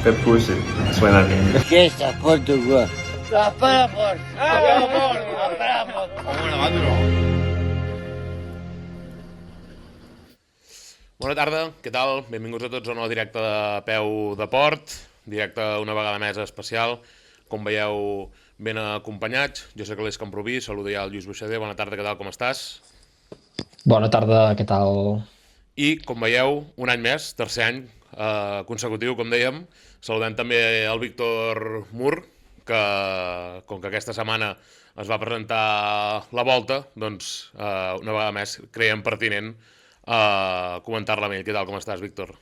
Te push it. Suena bien. Fiesta, Portugal. Esperamos. Esperamos. Bona tarda, què tal? Benvinguts a tots a un nou directe de Peu de Port, directe una vegada més especial, com veieu ben acompanyats. Jo soc l'Eix Camproví, saludo ja el Lluís Buixader, bona tarda, què tal, com estàs? Bona tarda, què tal? I, com veieu, un any més, tercer any consecutiu, com dèiem, saludem també el Víctor Mur, que com que aquesta setmana es va presentar la volta, doncs una vegada més creiem pertinent comentar-la amb ell. Què tal, com estàs, Víctor?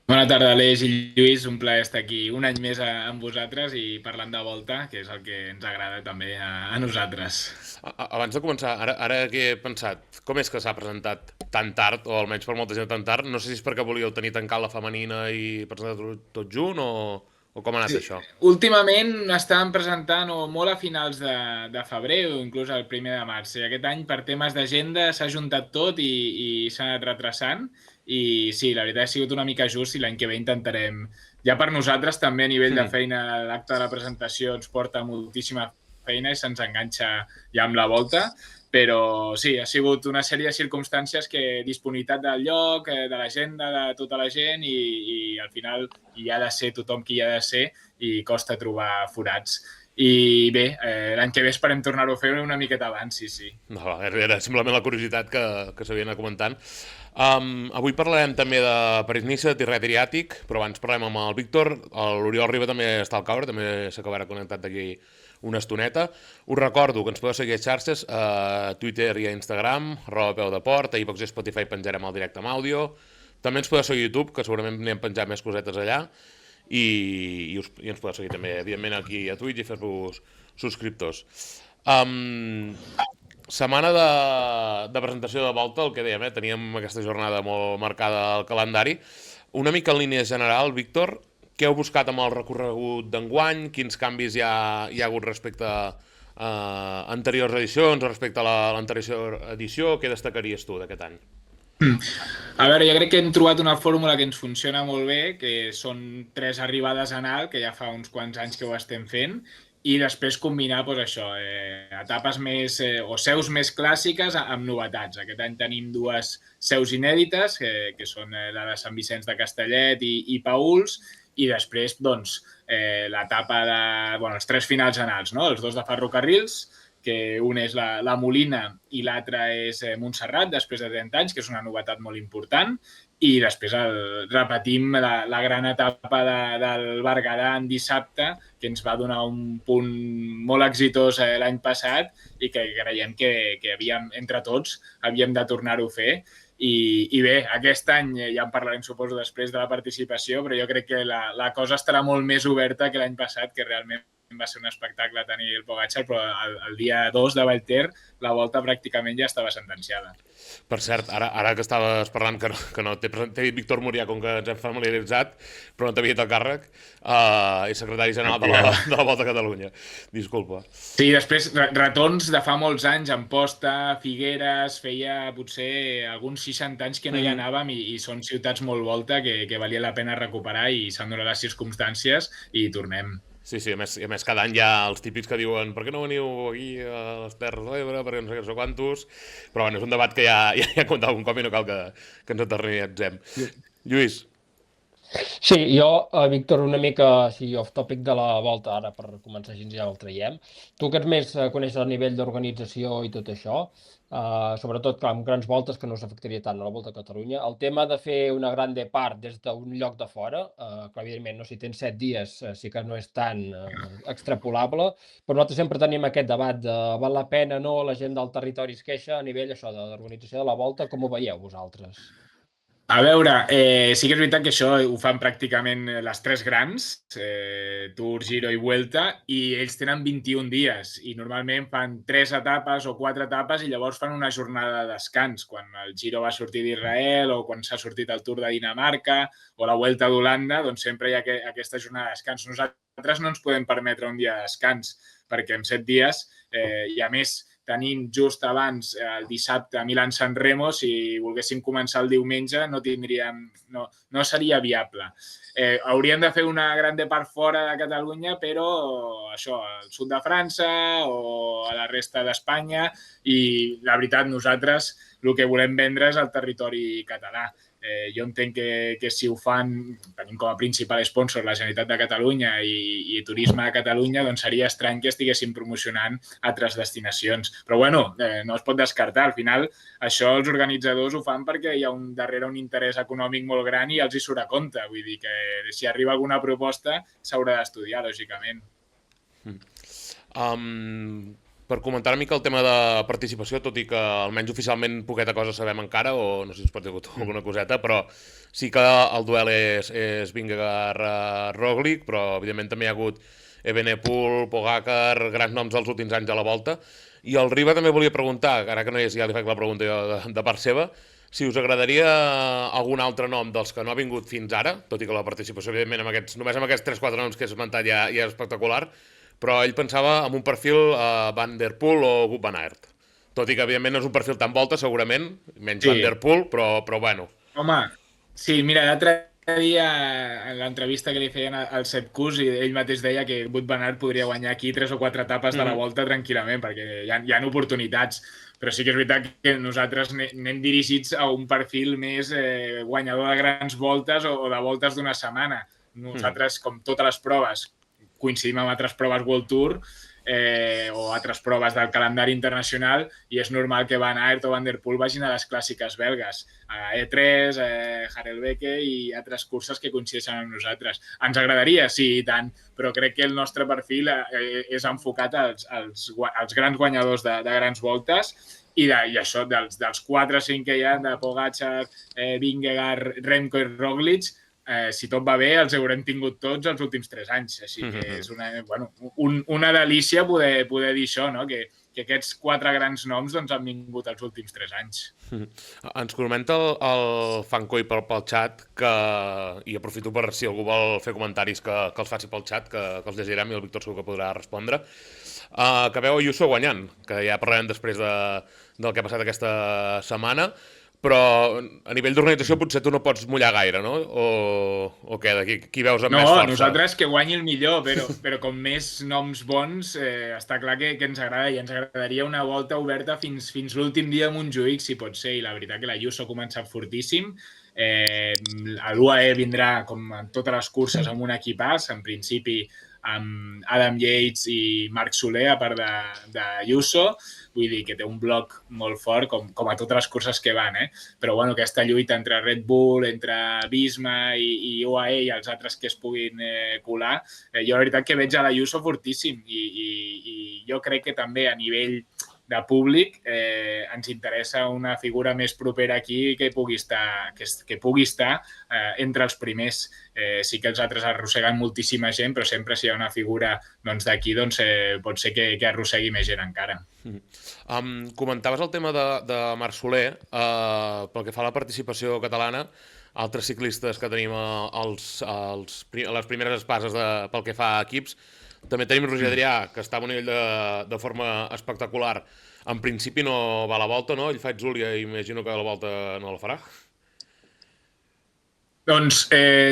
Bona tarda, Aleix i Lluís. Un plaer estar aquí un any més amb vosaltres i parlant de volta, que és el que ens agrada també a nosaltres. Abans de començar, ara que he pensat, com és que s'ha presentat tan tard, o almenys per molta gent tan tard? No sé si és perquè volíeu tenir tancat la femenina i presentar tot junt, o com ha anat això? Últimament estàvem presentant molt a finals de febrer o inclús el primer de març. I aquest any, per temes d'agenda, s'ha juntat tot i s'ha anat retrasant. I sí, la veritat ha sigut una mica just i l'any que ve intentarem, ja per nosaltres també a nivell de feina, l'acte de la presentació ens porta moltíssima feina i se'ns enganxa ja amb la volta, però sí, ha sigut una sèrie de circumstàncies que disponibilitat del lloc, de l'agenda de tota la gent i al final hi ha de ser tothom qui hi ha de ser i costa trobar forats. I bé, l'any que ve esperem tornar-ho a fer una miqueta abans, sí. No, era simplement la curiositat que s'havia anat comentant. Avui parlarem també de París-Niça, Tirret Adriàtic, però abans parlem amb el Víctor. L'Oriol Riba també està al caure, també s'acabarà connectat d'aquí una estoneta. Us recordo que ens podeu seguir a xarxes, a Twitter i a Instagram, @peudeport, a iVox i Spotify penjarem el directe amb àudio. També ens podeu seguir a YouTube, que segurament anem penjant més cosetes allà, i ens podeu seguir també, evidentment, aquí a Twitch i fer-vos subscriptors. Setmana de presentació de volta, el que dèiem, teníem aquesta jornada molt marcada al calendari. Una mica en línia general, Víctor, què heu buscat amb el recorregut d'enguany? Quins canvis hi ha hagut respecte a anteriors edicions o respecte a l'anterior edició? Què destacaries tu d'aquest any? A veure, jo crec que hem trobat una fórmula que ens funciona molt bé, que són 3 arribades en alt, que ja fa uns quants anys que ho estem fent, i després combinar doncs, això, etapes més o seus més clàssiques amb novetats. Aquest any tenim 2 seus inèdites, que són la de Sant Vicenç de Castellet i Paüls, i després doncs, l'etapa de els 3 finals en alts, no? Els 2 de ferrocarrils, que un és la Molina i l'altre és Montserrat, després de 30 anys, que és una novetat molt important, i després repetim la gran etapa del Berguedà en dissabte, que ens va donar un punt molt exitós l'any passat i que creiem que havíem, entre tots, havíem de tornar-ho a fer. I bé, aquest any ja en parlarem, suposo, després de la participació, però jo crec que la cosa estarà molt més oberta que l'any passat, que realment va ser un espectacle tenir el Pogačar, però el dia 2 de Vallter la volta pràcticament ja estava sentenciada. Per cert, ara que estaves parlant que no t'he dit Víctor Murià, com que ens hem familiaritzat, però no t'havia dit el càrrec, és secretari general de la Volta a Catalunya. Disculpa. Sí, després retorns de fa molts anys, Amposta, Figueres, feia potser alguns 60 anys que no hi anàvem i són ciutats molt volta que valia la pena recuperar i s'han donat les circumstàncies i tornem. Sí, a més cada any hi ha els típics que diuen per què no veniu aquí a les Terres de l'Ebre, perquè no sé quantos, però bueno, és un debat que ja he comentat algun cop i no cal que ens eternitzem. Lluís. Sí, jo, Víctor, una mica off-topic de la volta, ara per començar així ja el traiem. Tu que ets més coneixes el nivell d'organització i tot això, sobretot clar, amb grans voltes que no s'afectaria tant a la Volta a Catalunya, el tema de fer una gran part des d'un lloc de fora, que evidentment si tens 7 dies sí que no és tan extrapolable, però nosaltres sempre tenim aquest debat de val la pena, no, la gent del territori es queixa a nivell això de l'organització de la volta, com ho veieu vosaltres? A veure, sí que és veritat que això ho fan pràcticament les 3 grans, Tour, Giro i Vuelta, i ells tenen 21 dies i normalment fan 3 etapes o 4 etapes i llavors fan una jornada de descans. Quan el Giro va sortir d'Israel o quan s'ha sortit el Tour de Dinamarca o la Vuelta d'Holanda, doncs sempre hi ha aquesta jornada de descans. Nosaltres no ens podem permetre un dia de descans perquè en 7 dies, i a més tenint just abans el dissabte a Milan-San Remo, si volguéssim començar el diumenge no seria viable. Hauríem de fer una gran part fora de Catalunya, però això, al sud de França o a la resta d'Espanya, i la veritat, nosaltres el que volem vendre és el territori català. Jo entenc que si ho fan, tenim com a principal sponsor la Generalitat de Catalunya i Turisme de Catalunya, doncs seria estrany que estiguessin promocionant altres destinacions. Però bueno, no es pot descartar. Al final, això els organitzadors ho fan perquè hi ha darrere un interès econòmic molt gran i els hi surt a compte. Vull dir que si arriba alguna proposta s'haurà d'estudiar, lògicament. Per comentar una mica el tema de participació, tot i que almenys oficialment poqueta cosa sabem encara, o no sé si us pot dir alguna coseta, però sí que el duel és Vingegaard-Roglic, però evidentment també hi ha hagut Evenepoel, Pogacar, grans noms dels últims anys a la Volta. I el Riba també volia preguntar, ara que no és, ja li faig la pregunta jo de part seva, si us agradaria algun altre nom dels que no ha vingut fins ara, tot i que la participació, evidentment, només amb aquests 3-4 noms que he esmentat ja és espectacular, però ell pensava en un perfil Van Der Poel o Wout van Aert. Tot i que, evidentment, no és un perfil tan Volta, segurament, menys Van Der Poel, però bueno. Home, sí, mira, l'altre dia, en l'entrevista que li feien al Sepp Kuss, ell mateix deia que Wout van Aert podria guanyar aquí 3 o 4 etapes de la Volta tranquil·lament, perquè hi ha oportunitats. Però sí que és veritat que nosaltres anem dirigits a un perfil més guanyador de grans voltes o de voltes d'una setmana. Nosaltres, com totes les proves, coincidim amb altres proves World Tour o altres proves del calendari internacional i és normal que Van Aert o Van Der Poel vagin a les clàssiques belgues, a E3, Harelbeke i altres curses que coincideixen amb nosaltres. Ens agradaria, sí, i tant, però crec que el nostre perfil és enfocat als grans guanyadors de grans voltes i això, dels 4 o 5 que hi ha, de Pogacar, Vingegaard, Remco i Roglic, si tot va bé, els haurem tingut tots els últims 3 anys. Així que és una delícia poder dir això, no? Que aquests 4 grans noms han vingut els últims 3 anys. Ens comenta el Fancoi pel xat, i aprofito per si algú vol fer comentaris que els faci pel xat, que els llegirem i el Víctor segur que podrà respondre, que veu Ayuso guanyant, que ja parlarem després del que ha passat aquesta setmana. Però a nivell d'organització potser tu no pots mullar gaire, no? O què? Qui veus amb més força? No, nosaltres que guanyi el millor, però com més noms bons, està clar que ens agrada i ens agradaria una volta oberta fins l'últim dia de Montjuïc, si pot ser, i la veritat que la Ayuso ha començat fortíssim. L'UAE vindrà, com en totes les curses, amb un equipàs, en principi amb Adam Yates i Marc Soler, a part d'Ayuso. Vull dir que té un bloc molt fort, com a totes les curses que van, Però bueno, aquesta lluita entre Red Bull, entre Visma i UAE i els altres que es puguin colar, jo la veritat que veig a l'Ayuso fortíssim i jo crec que també a nivell de públic ens interessa una figura més propera aquí que pugui estar entre els primers. Sí que els altres arrosseguen moltíssima gent, però sempre si hi ha una figura d'aquí pot ser que arrossegui més gent encara. Comentaves el tema de Marc Soler, pel que fa a la participació catalana, altres ciclistes que tenim a les primeres espases pel que fa a equips. També tenim Roger Adrià, que està a un nivell de forma espectacular. En principi no va a la Volta, no? Ell fa Zúlia i imagino que a la Volta no la farà. Doncs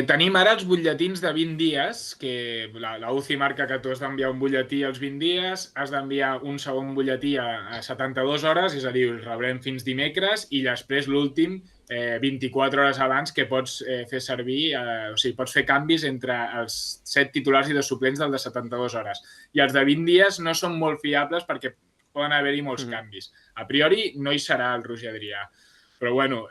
tenim ara els butlletins de 20 dies, que la UCI marca que tu has d'enviar un butlletí als 20 dies, has d'enviar un segon butlletí a 72 hores, és a dir, el rebrem fins dimecres, i després l'últim 24 hores abans que pots fer servir, o sigui, pots fer canvis entre els 7 titulars i 2 suplents del de 72 hores. I els de 20 dies no són molt fiables perquè poden haver-hi molts canvis. A priori no hi serà el Roger Adrià. Però bueno,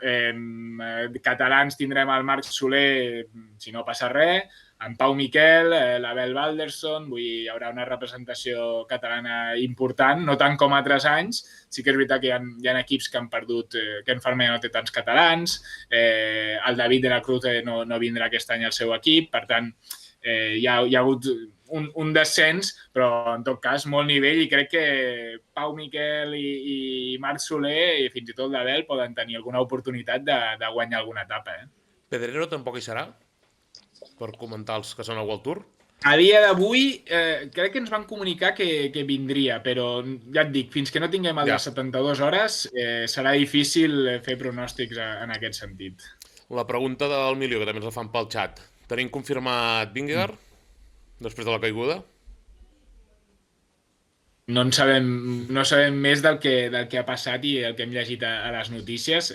catalans tindrem el Marc Soler, si no passa res, en Pau Miquel, l'Abel Balderson, hi haurà una representació catalana important, no tant com altres anys. Sí que és veritat que hi ha equips que han perdut, que en Farmer no té tants catalans, el David de la Cruz no vindrà aquest any al seu equip, per tant, hi ha hagut un descens, però en tot cas molt nivell, i crec que Pau Miquel i Marc Soler i fins i tot l'Abel poden tenir alguna oportunitat de guanyar alguna etapa. Pedrero tampoc hi serà? Per comentar els que són a World Tour? A dia d'avui, crec que ens van comunicar que vindria, però ja et dic, fins que no tinguem el de 72 hores, serà difícil fer pronòstics en aquest sentit. La pregunta del milió, que també ens la fan pel xat. Tenim confirmat Vingegaard després de la caiguda? No sabem més del que ha passat i el que hem llegit a les notícies.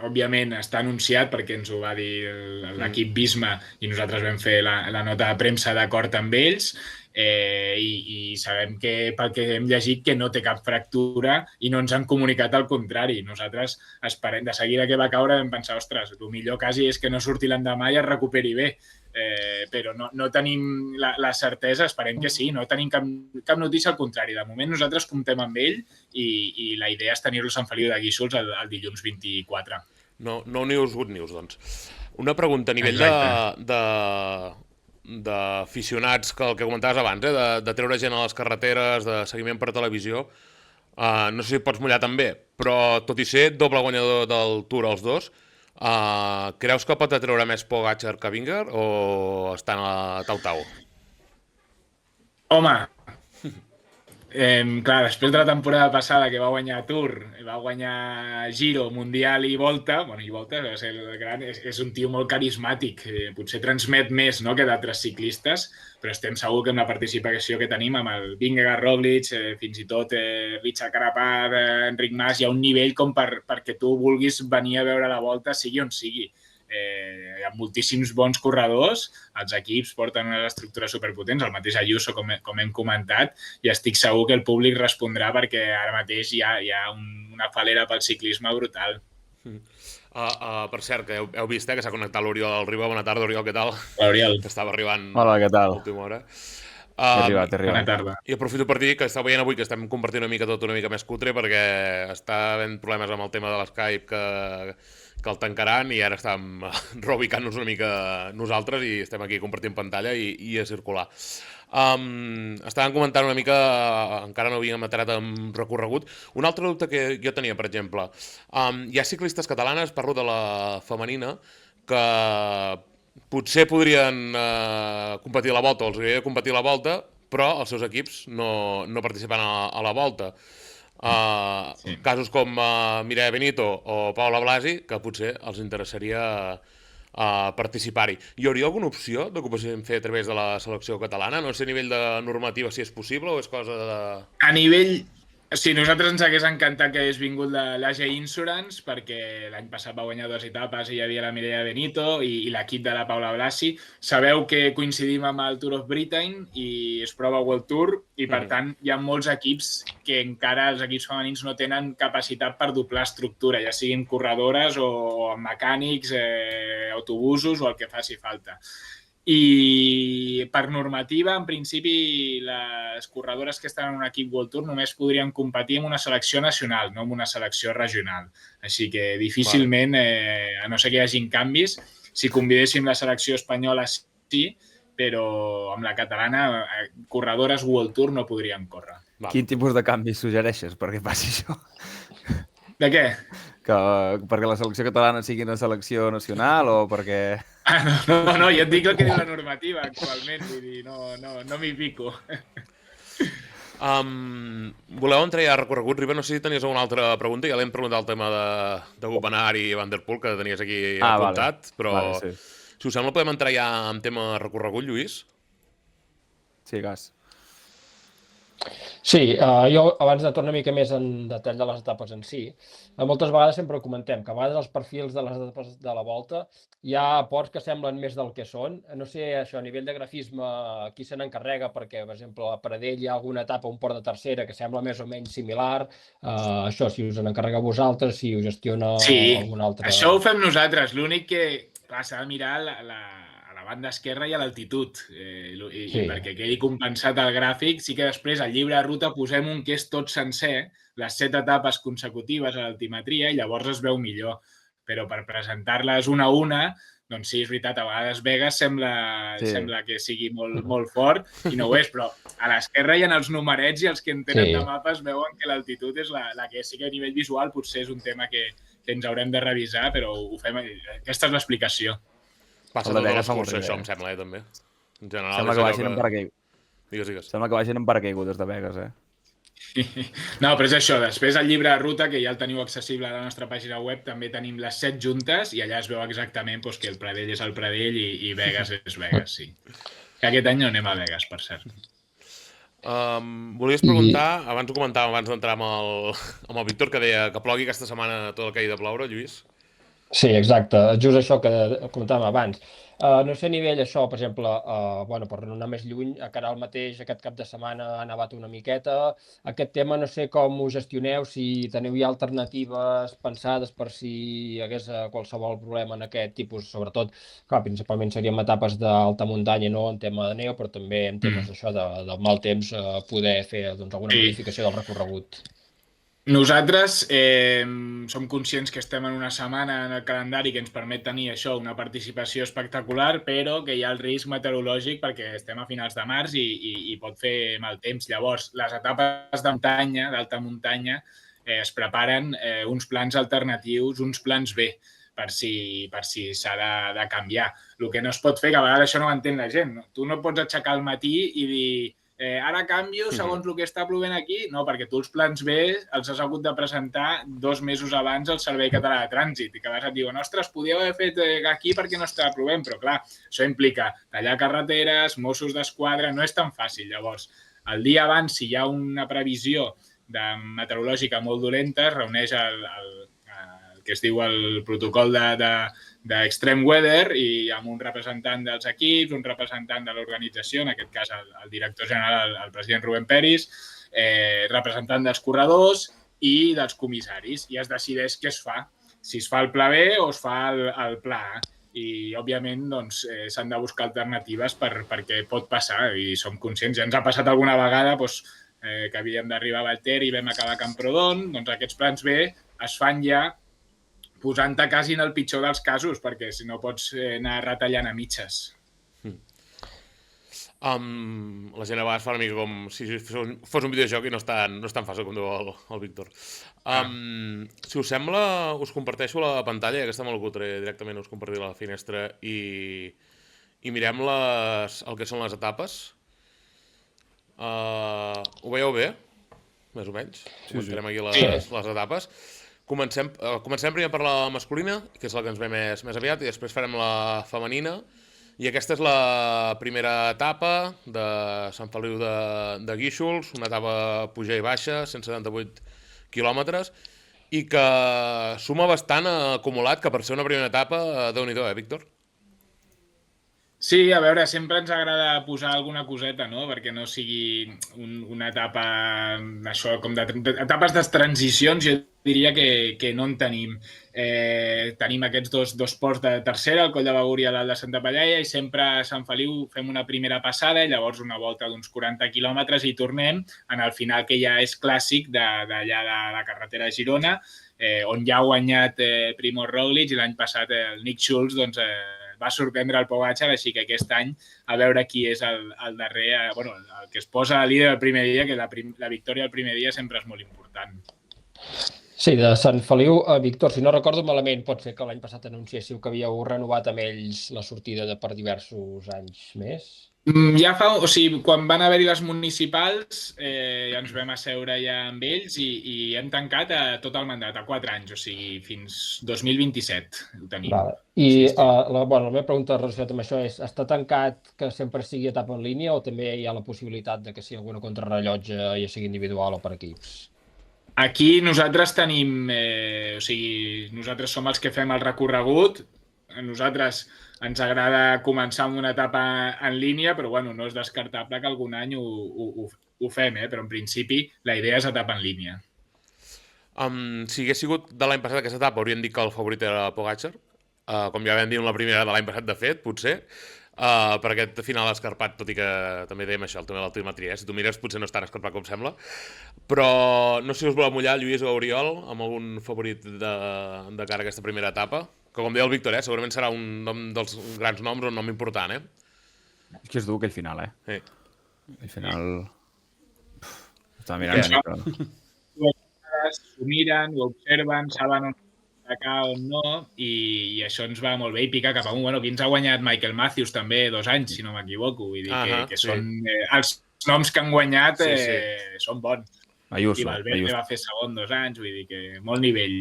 Òbviament està anunciat perquè ens ho va dir l'equip Visma i nosaltres vam fer la nota de premsa d'acord amb ells i sabem que pel que hem llegit que no té cap fractura i no ens han comunicat el contrari. Nosaltres esperem, de seguida que va caure vam pensar, ostres, el millor quasi és que no surti l'endemà i es recuperi bé. Però no tenim la certesa, esperem que sí, no tenim cap notícia al contrari. De moment nosaltres comptem amb ell i la idea és tenir-los en Feliu de Guíxols el dilluns 24. No news, good news, doncs. Una pregunta a nivell d'aficionats, que el que comentaves abans, de treure gent a les carreteres, de seguiment per televisió. No sé si pots mullar també, però tot i ser doble guanyador del Tour els dos, creus que pot atreure més Pogačar que Vingegaard o estan a tau-tau? Home, clar, després de la temporada passada que va guanyar Tour, va guanyar Giro, Mundial i Volta, i Volta va ser el gran, és un tio molt carismàtic, potser transmet més, no, que d'altres ciclistes, però estem segur que amb la participació que tenim amb el Vingegaard, Roglic, fins i tot Richard Carapaz, Enric Mas, hi ha un nivell com perquè tu vulguis venir a veure la Volta sigui on sigui. Hi ha moltíssims bons corredors, els equips porten unes estructures superpotents, el mateix Ayuso, com hem comentat, i estic segur que el públic respondrà perquè ara mateix hi ha una falera pel ciclisme brutal. Per cert, que heu vist que s'ha connectat l'Oriol Riba. Bona tarda, Oriol, què tal? Oriol. Que estava arribant. Hola, què tal? A l'última hora. He arribat. Bona tarda. I aprofito per dir que esteu veient avui que estem compartint una mica més cutre perquè està havent problemes amb el tema de l'Skype que el tancaran i ara estem reubicant-nos una mica nosaltres i estem aquí compartint pantalla i a circular. Estàvem comentant una mica, encara no havíem entrat en recorregut. Un altre dubte que jo tenia, per exemple, hi ha ciclistes catalanes, parlo de la femenina, que potser podrien competir a la Volta o els agradaria competir a la Volta, però els seus equips no participen a la Volta. Casos com Mireia Benito o Paula Blasi, que potser els interessaria participar-hi. Hi hauria alguna opció de que ho poguéssim fer a través de la selecció catalana? No sé a nivell de normativa si és possible o és cosa de... A nivell... Sí, nosaltres ens hagués encantat que hagués vingut l'AG Insurance perquè l'any passat va guanyar 2 etapes i hi havia la Mireia Benito i l'equip de la Paula Blasi. Sabeu que coincidim amb el Tour of Britain i es prova World Tour i per tant hi ha molts equips que encara els equips femenins no tenen capacitat per doblar estructura, ja siguin corredores o mecànics, autobusos o el que faci falta. I per normativa, en principi, les corredores que estan en un equip World Tour només podrien competir en una selecció nacional, no en una selecció regional. Així que difícilment, a no ser que hi hagin canvis, si convidéssim la selecció espanyola sí, però amb la catalana, corredores World Tour no podrien córrer. Quin tipus de canvi suggereixes perquè passi això? De què? Perquè la selecció catalana sigui una selecció nacional o perquè... No, jo et dic el que diu la normativa actualment, vull dir, no m'hi pico. Voleu entrar ja a recorregut, Riba? No sé si tenies alguna altra pregunta, ja l'hem preguntat el tema de Gopenar i Van der Poel, que tenies aquí apuntat, però si us sembla podem entrar ja en tema recorregut, Lluís? Sí, gas. Sí, jo abans de tornar una mica més en detall de les etapes en si, moltes vegades sempre comentem que a vegades els perfils de les etapes de la Volta hi ha ports que semblen més del que són. No sé, això, a nivell de grafisme, qui se n'encarrega, perquè, per exemple, a Pradell hi ha alguna etapa, un port de tercera, que sembla més o menys similar. Això, si us n'encarrega vosaltres, si ho gestiona algun altre... Sí, això ho fem nosaltres. L'únic que s'ha de mirar la banda esquerra i a l'altitud, i perquè quedi compensat el gràfic, sí que després al llibre de ruta posem un que és tot sencer, les 7 etapes consecutives a l'altimetria, i llavors es veu millor. Però per presentar-les una a una, doncs sí, és veritat, a vegades Vegas sembla que sigui molt fort, i no ho és, però a l'esquerra hi ha els numerets i els que en tenen de mapes veuen que l'altitud és la que sí que a nivell visual potser és un tema que ens haurem de revisar, però ho fem. Aquesta és l'explicació. Passa tot a les curses, això, em sembla, també. En general, Sembla que baixin en paracaigudes. Digues. Sembla que baixin en paracaigudes de Vegas, No, però és això. Després el llibre de ruta, que ja el teniu accessible a la nostra pàgina web, també tenim les 7 juntes i allà es veu exactament que el Pradell és el Pradell i Vegas és Vegas, sí. Que aquest any no anem a Vegas, per cert. Volies preguntar, abans ho comentàvem, abans d'entrar amb el Víctor, que deia que plogui aquesta setmana tot el que hi ha de ploure, Lluís? Sí, exacte. Just això que comentàvem abans. No sé a nivell això, per exemple, bueno, per no anar més lluny, a Caral mateix aquest cap de setmana ha nevat una miqueta. Aquest tema no sé com ho gestioneu, si teniu ja alternatives pensades per si hi hagués qualsevol problema en aquest tipus, sobretot, clar, principalment seríem etapes d'alta muntanya, no en tema de neu, però també en temes d'això del mal temps, poder fer doncs, alguna modificació del recorregut. Nosaltres som conscients que estem en una setmana en el calendari que ens permet tenir això, una participació espectacular, però que hi ha el risc meteorològic perquè estem a finals de març i pot fer mal temps. Llavors, les etapes de muntanya, d'alta muntanya, es preparen uns plans alternatius, uns plans B, per si s'ha de canviar. El que no es pot fer, que a vegades això no ho entén la gent, no? Tu no pots aixecar al matí i dir ara canvio segons el que està plovent aquí. No, perquè tu els plans B els has hagut de presentar 2 mesos abans al Servei Català de Trànsit i que a vegades et diuen, ostres, podíeu haver fet aquí perquè no estava plovent, però clar, això implica tallar carreteres, Mossos d'Esquadra, no és tan fàcil. Llavors, el dia abans, si hi ha una previsió meteorològica molt dolenta, es reuneix el que es diu el protocol d'Extreme Weather i amb un representant dels equips, un representant de l'organització, en aquest cas el director general, el president Rubén Peris, representant dels corredors i dels comissaris. I es decideix què es fa, si es fa el pla B o es fa el pla A. I, òbviament, doncs, s'han de buscar alternatives perquè pot passar i som conscients. Ja ens ha passat alguna vegada que havíem d'arribar a Valter i vam acabar a Camprodon. Doncs aquests plans B es fan ja posant-te quasi en el pitjor dels casos, perquè si no pots anar retallant a mitges. La gent a vegades fa una mica com si fos un videojoc i no és tan fàcil com diu el Víctor. Si us sembla, us comparteixo la pantalla, aquesta me'l cutre directament, us compartiré la finestra i mirem el que són les etapes. Ho veieu bé? Més o menys? Comentarem aquí les etapes. Comencem primer per la masculina, que és la que ens ve més aviat, i després farem la femenina. I aquesta és la primera etapa de Sant Feliu de Guíxols, una etapa puja i baixa, 178 quilòmetres, i que suma bastant acumulat, que per ser una primera etapa, Déu-n'hi-do, Víctor? Sí, a veure, sempre ens agrada posar alguna coseta, no?, perquè no sigui una etapa, això, com etapes de transicions, jo diria que no en tenim. Tenim aquests dos ports de tercera, el Coll de Begur i l'Alt de Santa Pallaia, i sempre a Sant Feliu fem una primera passada i llavors una volta d'uns 40 quilòmetres i tornem en el final, que ja és clàssic d'allà de la carretera de Girona, on ja ha guanyat Primož Roglič i l'any passat el Nick Schulz va sorprendre el Pogačar, així que aquest any a veure qui és el darrer, bueno, el que es posa a líder el primer dia, que la victòria el primer dia sempre és molt important. Sí, de Sant Feliu, Víctor, si no recordo malament, pot ser que l'any passat anunciéssiu que havíeu renovat amb ells la sortida per diversos anys més? Ja fa, o sigui, quan van haver-hi les municipals, ja ens vam asseure ja amb ells i hem tancat tot el mandat, a 4 anys, o sigui, fins 2027 ho tenim. Vale. I la meva pregunta relacionada amb això és, està tancat que sempre sigui etapa en línia o també hi ha la possibilitat de que sigui alguna contrarrellotge, ja sigui individual o per equips? Aquí nosaltres tenim, o sigui, nosaltres som els que fem el recorregut. A nosaltres ens agrada començar amb una etapa en línia, però bueno, no és descartable que algun any ho fem, però en principi la idea és etapa en línia. Si hagués sigut de l'any passat aquesta etapa, hauríem dit que el favorit era Pogačar, com ja vam dir en la primera de l'any passat, de fet, potser, per aquest final escarpat, tot i que també dèiem això, el tema de l'altimetria, si tu mires potser no és tan escarpat com sembla, però no sé si us voleu mullar, Lluís o Oriol, amb algun favorit de cara a aquesta primera etapa, que com deia el Víctor, segurament serà un nom dels grans noms, un nom important, És que és dur aquell final, Sí. El final... Estava mirant... S'ho miren, ho observen, saben on destacar o no, i això ens va molt bé i pica cap amunt. Bueno, aquí ens ha guanyat Michael Matthews també 2 anys, si no m'equivoco. Vull dir que són... els noms que han guanyat són bons. Ayuso. I Valverde va fer segon 2 anys, vull dir que molt nivell.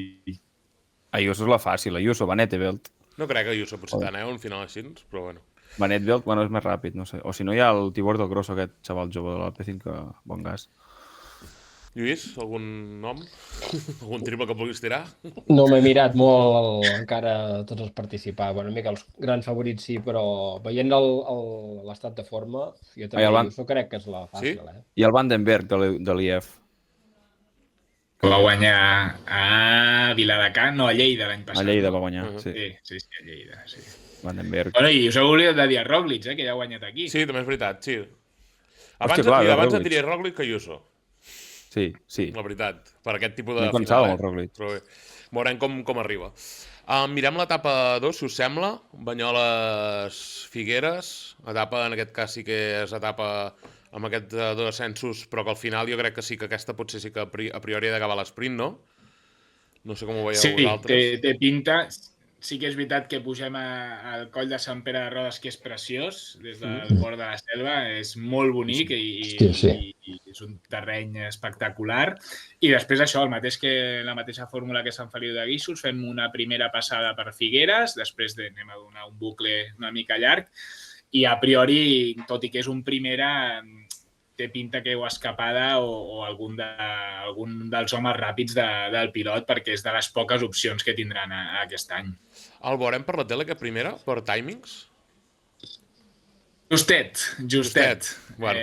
Ayuso és la fàcil, Ayuso, Van Etteveld. No crec que Ayuso potser tant, un final així, però bueno. Van Etteveld, bueno, és més ràpid, no sé. O si no hi ha el Tibor del Grosso, aquest xaval jove de l'Alpecin, que bon gas. Lluís, algun nom? Algun triple que vulguis tirar? No m'he mirat molt encara tots els participants. Bueno, una mica els grans favorits sí, però veient l'estat de forma, jo també Ayuso crec que és la fàcil. Sí? I el Vandenberg de l'IF. Que va guanyar a Viladecans, no, a Lleida l'any passat. A Lleida va guanyar, sí. Sí, a Lleida, sí. Vandenberg. Bueno, i us heu oblidat de dir a Roglic, que ja ha guanyat aquí. Sí, també és veritat, sí. Abans et diria Roglic que Ayuso. Sí. La veritat, per aquest tipus de final. No pensava amb el Roglic. Però bé, veurem com arriba. Mirem l'etapa 2, si us sembla. Banyoles-Figueres. Etapa, en aquest cas sí que és etapa amb aquests 2 ascensos, però que al final jo crec que sí que aquesta potser sí que a priori ha d'acabar l'esprint, no? No sé com ho veieu vosaltres. Sí, té pinta. Sí que és veritat que pugem al coll de Sant Pere de Rodes, que és preciós, des del bord de la selva, és molt bonic i és un terreny espectacular. I després això, la mateixa fórmula que Sant Feliu de Guíxols, fem una primera passada per Figueres, després anem a donar un bucle una mica llarg, i a priori, tot i que és un primera, té pinta que heu escapada o algun dels homes ràpids del pilot, perquè és de les poques opcions que tindran aquest any. El veurem per la tele, que primera? Per timings? Justet. Bueno.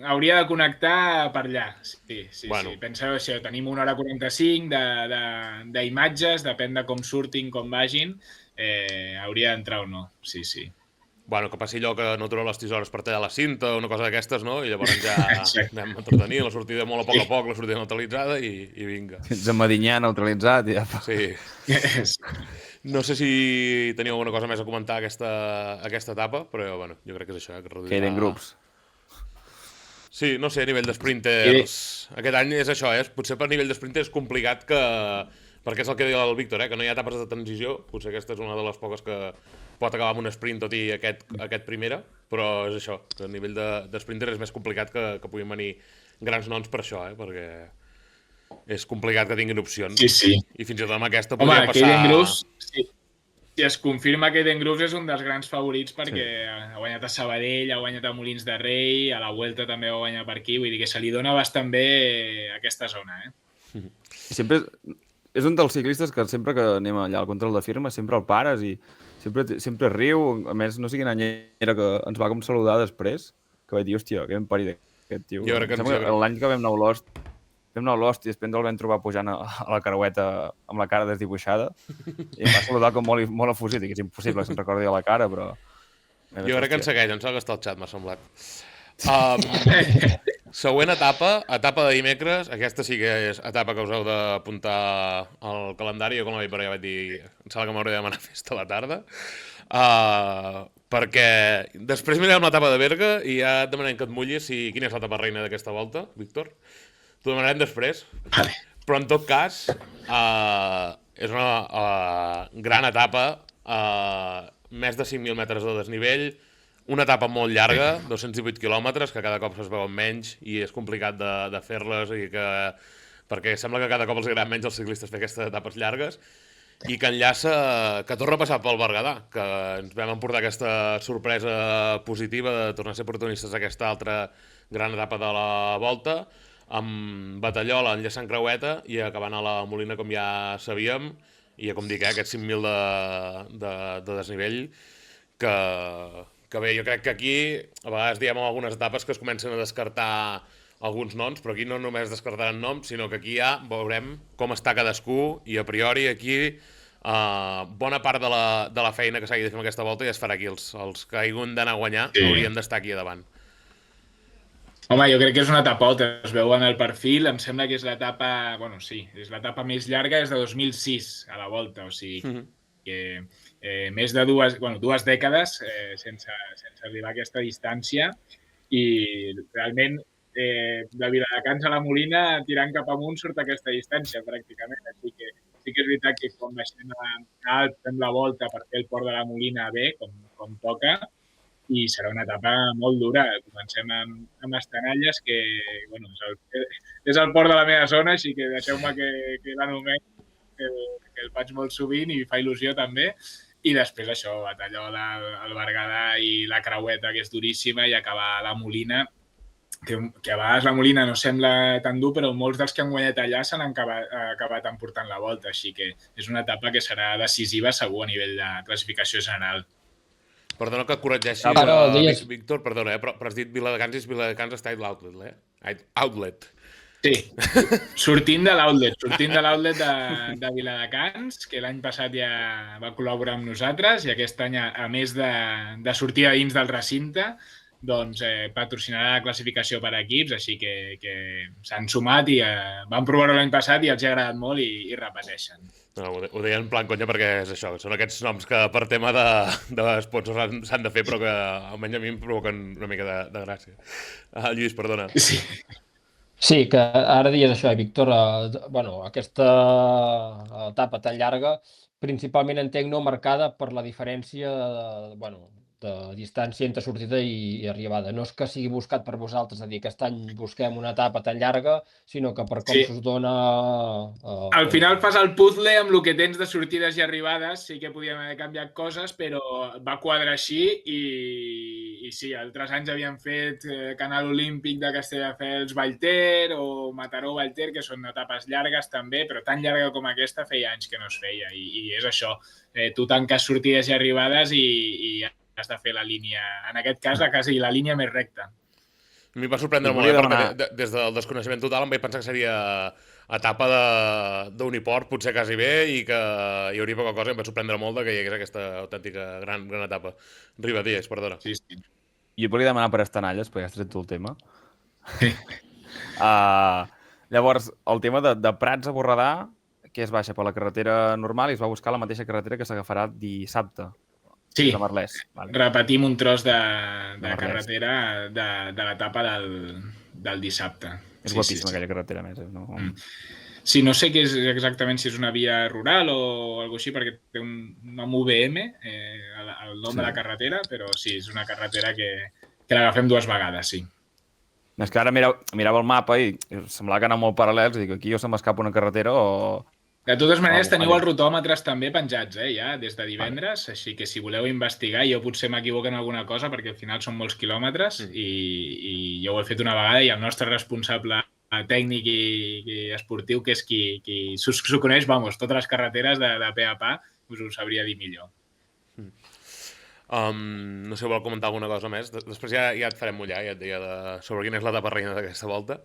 Hauria de connectar per allà. Sí. Bueno. Penseu això, tenim 1 hora 45 d'imatges, depèn de com surtin, com vagin, hauria d'entrar o no. Sí. Bueno, que passi allò que no trobo les tisores per tallar la cinta o una cosa d'aquestes, no? I llavors ja anem a entretenir, la sortida molt a poc, la sortida neutralitzada i vinga. Ets a Medinyà neutralitzat i ja fa. Sí. No sé si teniu alguna cosa més a comentar aquesta etapa, però bueno, jo crec que és això. Queden grups. Sí, no sé, a nivell d'esprinters... Aquest any és això, potser per nivell d'esprinters és complicat perquè és el que deia el Víctor, que no hi ha etapes de transició, potser aquesta és una de les poques que pot acabar amb un sprint tot i aquest primera, però és això, que a nivell d'esprinter és més complicat que puguin venir grans noms per això, perquè és complicat que tinguin opcions. Sí. I fins i tot amb aquesta podria passar... Caden Groves, si es confirma que Caden Groves és un dels grans favorits perquè ha guanyat a Sabadell, ha guanyat a Molins de Rei, a la Vuelta també va guanyar per aquí, vull dir que se li dona bastant bé aquesta zona. Sempre és un dels ciclistes que sempre que anem allà al control de firma sempre el pares i sempre riu, a més no sé quin any era que ens va com saludar després, que vaig dir, hòstia, que ben parit aquest tio. Jo crec que l'any que vam anar a l'Ost i després el vam trobar pujant a la Caraueta amb la cara desdibuixada i em va saludar com molt efusit, i que és impossible que se'n recordi la cara, però... Jo crec que en segueix, em sembla que està al xat, m'ha semblat. Següent etapa de dimecres, aquesta sí que és etapa que us heu d'apuntar al calendari, jo com la vaig per allà vaig dir, em sembla que m'hauré de demanar festa a la tarda, perquè després mirem l'etapa de Berga i ja et demanem que et mullis quina és l'etapa reina d'aquesta volta, Víctor. T'ho demanarem després, però en tot cas és una gran etapa, més de 5.000 metres de desnivell, una etapa molt llarga, 218 quilòmetres, que cada cop es veuen menys i és complicat de fer-les perquè sembla que cada cop els agraden menys als ciclistes fer aquestes etapes llargues i que enllaça, que torna a passar pel Berguedà, que ens vam emportar aquesta sorpresa positiva de tornar a ser protagonistes d'aquesta altra gran etapa de la Volta, amb Batallola enllaçant Creueta i acabant a la Molina, com ja sabíem, i com dic, aquests 5.000 de desnivell que bé, jo crec que aquí a vegades diem en algunes etapes que es comencen a descartar alguns noms, però aquí no només descartaran noms, sinó que aquí ja veurem com està cadascú i a priori aquí bona part de la feina que s'hagi de fer amb aquesta volta ja es farà aquí. Els que hagin d'anar a guanyar haurien d'estar aquí a davant. Home, jo crec que és una etapota, es veu en el perfil, em sembla que és l'etapa, bueno, sí, és l'etapa més llarga, és de 2006 a la volta, o sigui que més de dues dècades sense arribar a aquesta distància i realment de Viladecans a la Molina tirant cap amunt surt aquesta distància pràcticament, així que sí que és veritat que quan baixem a Alp fem la volta per fer el port de la Molina bé, com toca, i serà una etapa molt dura. Comencem amb Estanalles, que bueno, és el port de la meva zona, així que deixeu-me que l'anomeni, que el faig molt sovint i fa il·lusió també. I després això, Batallola, el Berguedà i la creueta, que és duríssima, i acabar a la Molina, que a vegades la Molina no sembla tan dur, però molts dels que han guanyat allà s'han acabat emportant la volta, així que és una etapa que serà decisiva segur a nivell de classificació general. Perdona que et corregeixi, Víctor, perdona, però has dit Viladecans, és Viladecans Style Outlet, Outlet. Sí, sortint de l'outlet de Viladecans, que l'any passat ja va col·laborar amb nosaltres, i aquest any, a més de sortir a dins del recinte, doncs patrocinarà la classificació per equips, així que s'han sumat i van provar-ho l'any passat i els ha agradat molt i repeteixen. No, ho deia en plan conya perquè és això, són aquests noms que per tema d'esponsors s'han de fer, però que almenys a mi em provoquen una mica de gràcia. Lluís, perdona. Sí. Sí, que ara dies això, Víctor, aquesta etapa tan llarga, principalment entenc no marcada per la diferència de distància entre sortida i arribada. No és que sigui buscat per vosaltres, a dir, aquest any busquem una etapa tan llarga, sinó que per com s'us dona... Al final fas el puzzle amb el que tens de sortides i arribades, sí que podíem haver canviat coses, però va quadrar així i sí, altres anys havíem fet Canal Olímpic de Castelldefels Vallter o Mataró Vallter, que són etapes llargues també, però tan llarga com aquesta feia anys que no es feia i és això, tu tanques sortides i arribades i has de fer la línia, en aquest cas, quasi la línia més recta. A mi em va sorprendre molt, perquè des del desconeixement total em vaig pensar que seria etapa d'Uniport, potser quasi bé, i que hi hauria poca cosa, i em va sorprendre molt que hi hagués aquesta autèntica gran etapa. Riba, digues, perdona. Sí. Jo volia demanar per Estanalles, perquè has tret tu el tema. Llavors, el tema de Prats a Borredà, que es baixa per la carretera normal i es va buscar la mateixa carretera que s'agafarà dissabte. Sí, Merlès. Vale. Repetim un tros de carretera de l'etapa del dissabte. És guapíssima aquella carretera, més. No? Sí, no sé exactament si és una via rural o alguna així, perquè té un nom UVM, el nom de la carretera, però sí, és una carretera que l'agafem 2 vegades, sí. És que ara mirava el mapa i semblava que anava molt paral·lels, i dic, aquí o se m'escapa una carretera o... De totes maneres, teniu els rotòmetres també penjats, ja, des de divendres, així que si voleu investigar, jo potser m'equivoco en alguna cosa, perquè al final són molts quilòmetres, i jo ho he fet una vegada, i el nostre responsable tècnic i esportiu, que és qui s'ho coneix, totes les carreteres de pe a pa, us ho sabria dir millor. No sé si vol comentar alguna cosa més. Després ja et farem mullar, ja et deia sobre quina és l'etapa reina d'aquesta volta.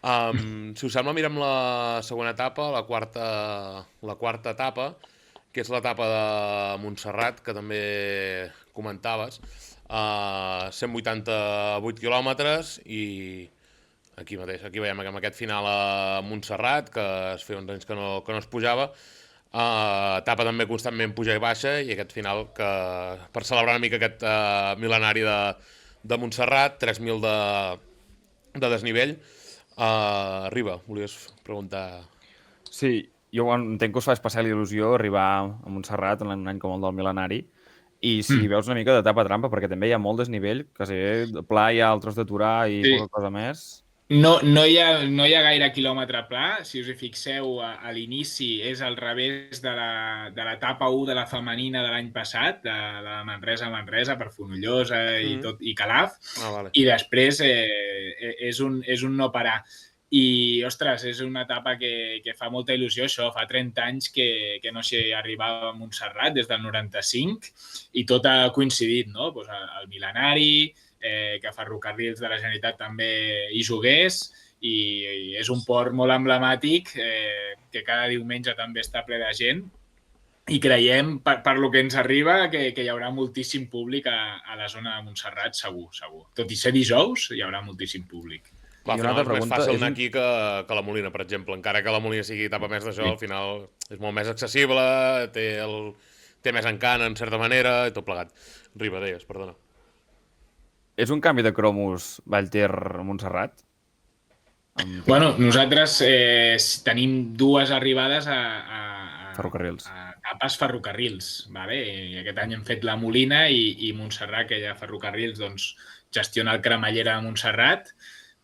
Si us sembla, mirem la segona etapa, la quarta etapa, que és l'etapa de Montserrat, que també comentaves. 188 quilòmetres i aquí mateix, aquí veiem aquest final a Montserrat, que es feia uns anys que no es pujava. Etapa també constantment puja i baixa, i aquest final que per celebrar una mica aquest mil·lenari de Montserrat, 3.000 de desnivell. Riba, volies preguntar... Sí, jo entenc que us fa especial il·lusió arribar a Montserrat en un any com el del mil·lenari, i si veus una mica d'etapa trampa, perquè també hi ha molt desnivell, quasi pla hi ha altres d'aturar i poca cosa més... No hi ha gaire quilòmetre pla. Si us hi fixeu, a l'inici és al revés de l'etapa 1 de la femenina de l'any passat, de la Manresa per Fonollosa i Calaf, vale. I després és un no parar. I, ostres, és una etapa que fa molta il·lusió, això. Fa 30 anys que no s'hi arribava a Montserrat, des del 95, i tot ha coincidit, no? Pues el mil·lenari, que Ferrocarrils de la Generalitat també hi jugués, i és un port molt emblemàtic que cada diumenge també està ple de gent, i creiem, per lo que ens arriba, que hi haurà moltíssim públic a la zona de Montserrat, segur. Tot i ser dijous, hi haurà moltíssim públic. Clar, al final és més fàcil anar aquí que la Molina, per exemple. Encara que la Molina sigui etapa més d'això, al final és molt més accessible, té més encant, en certa manera, i tot plegat. Riba, deies, perdona. És un canvi de cromos Vallter-Montserrat? Bueno, nosaltres tenim 2 arribades a Ferrocarrils. etapes ferrocarrils. Vale? I aquest any hem fet la Molina i Montserrat, que ja Ferrocarrils doncs, gestiona el cremallera de Montserrat.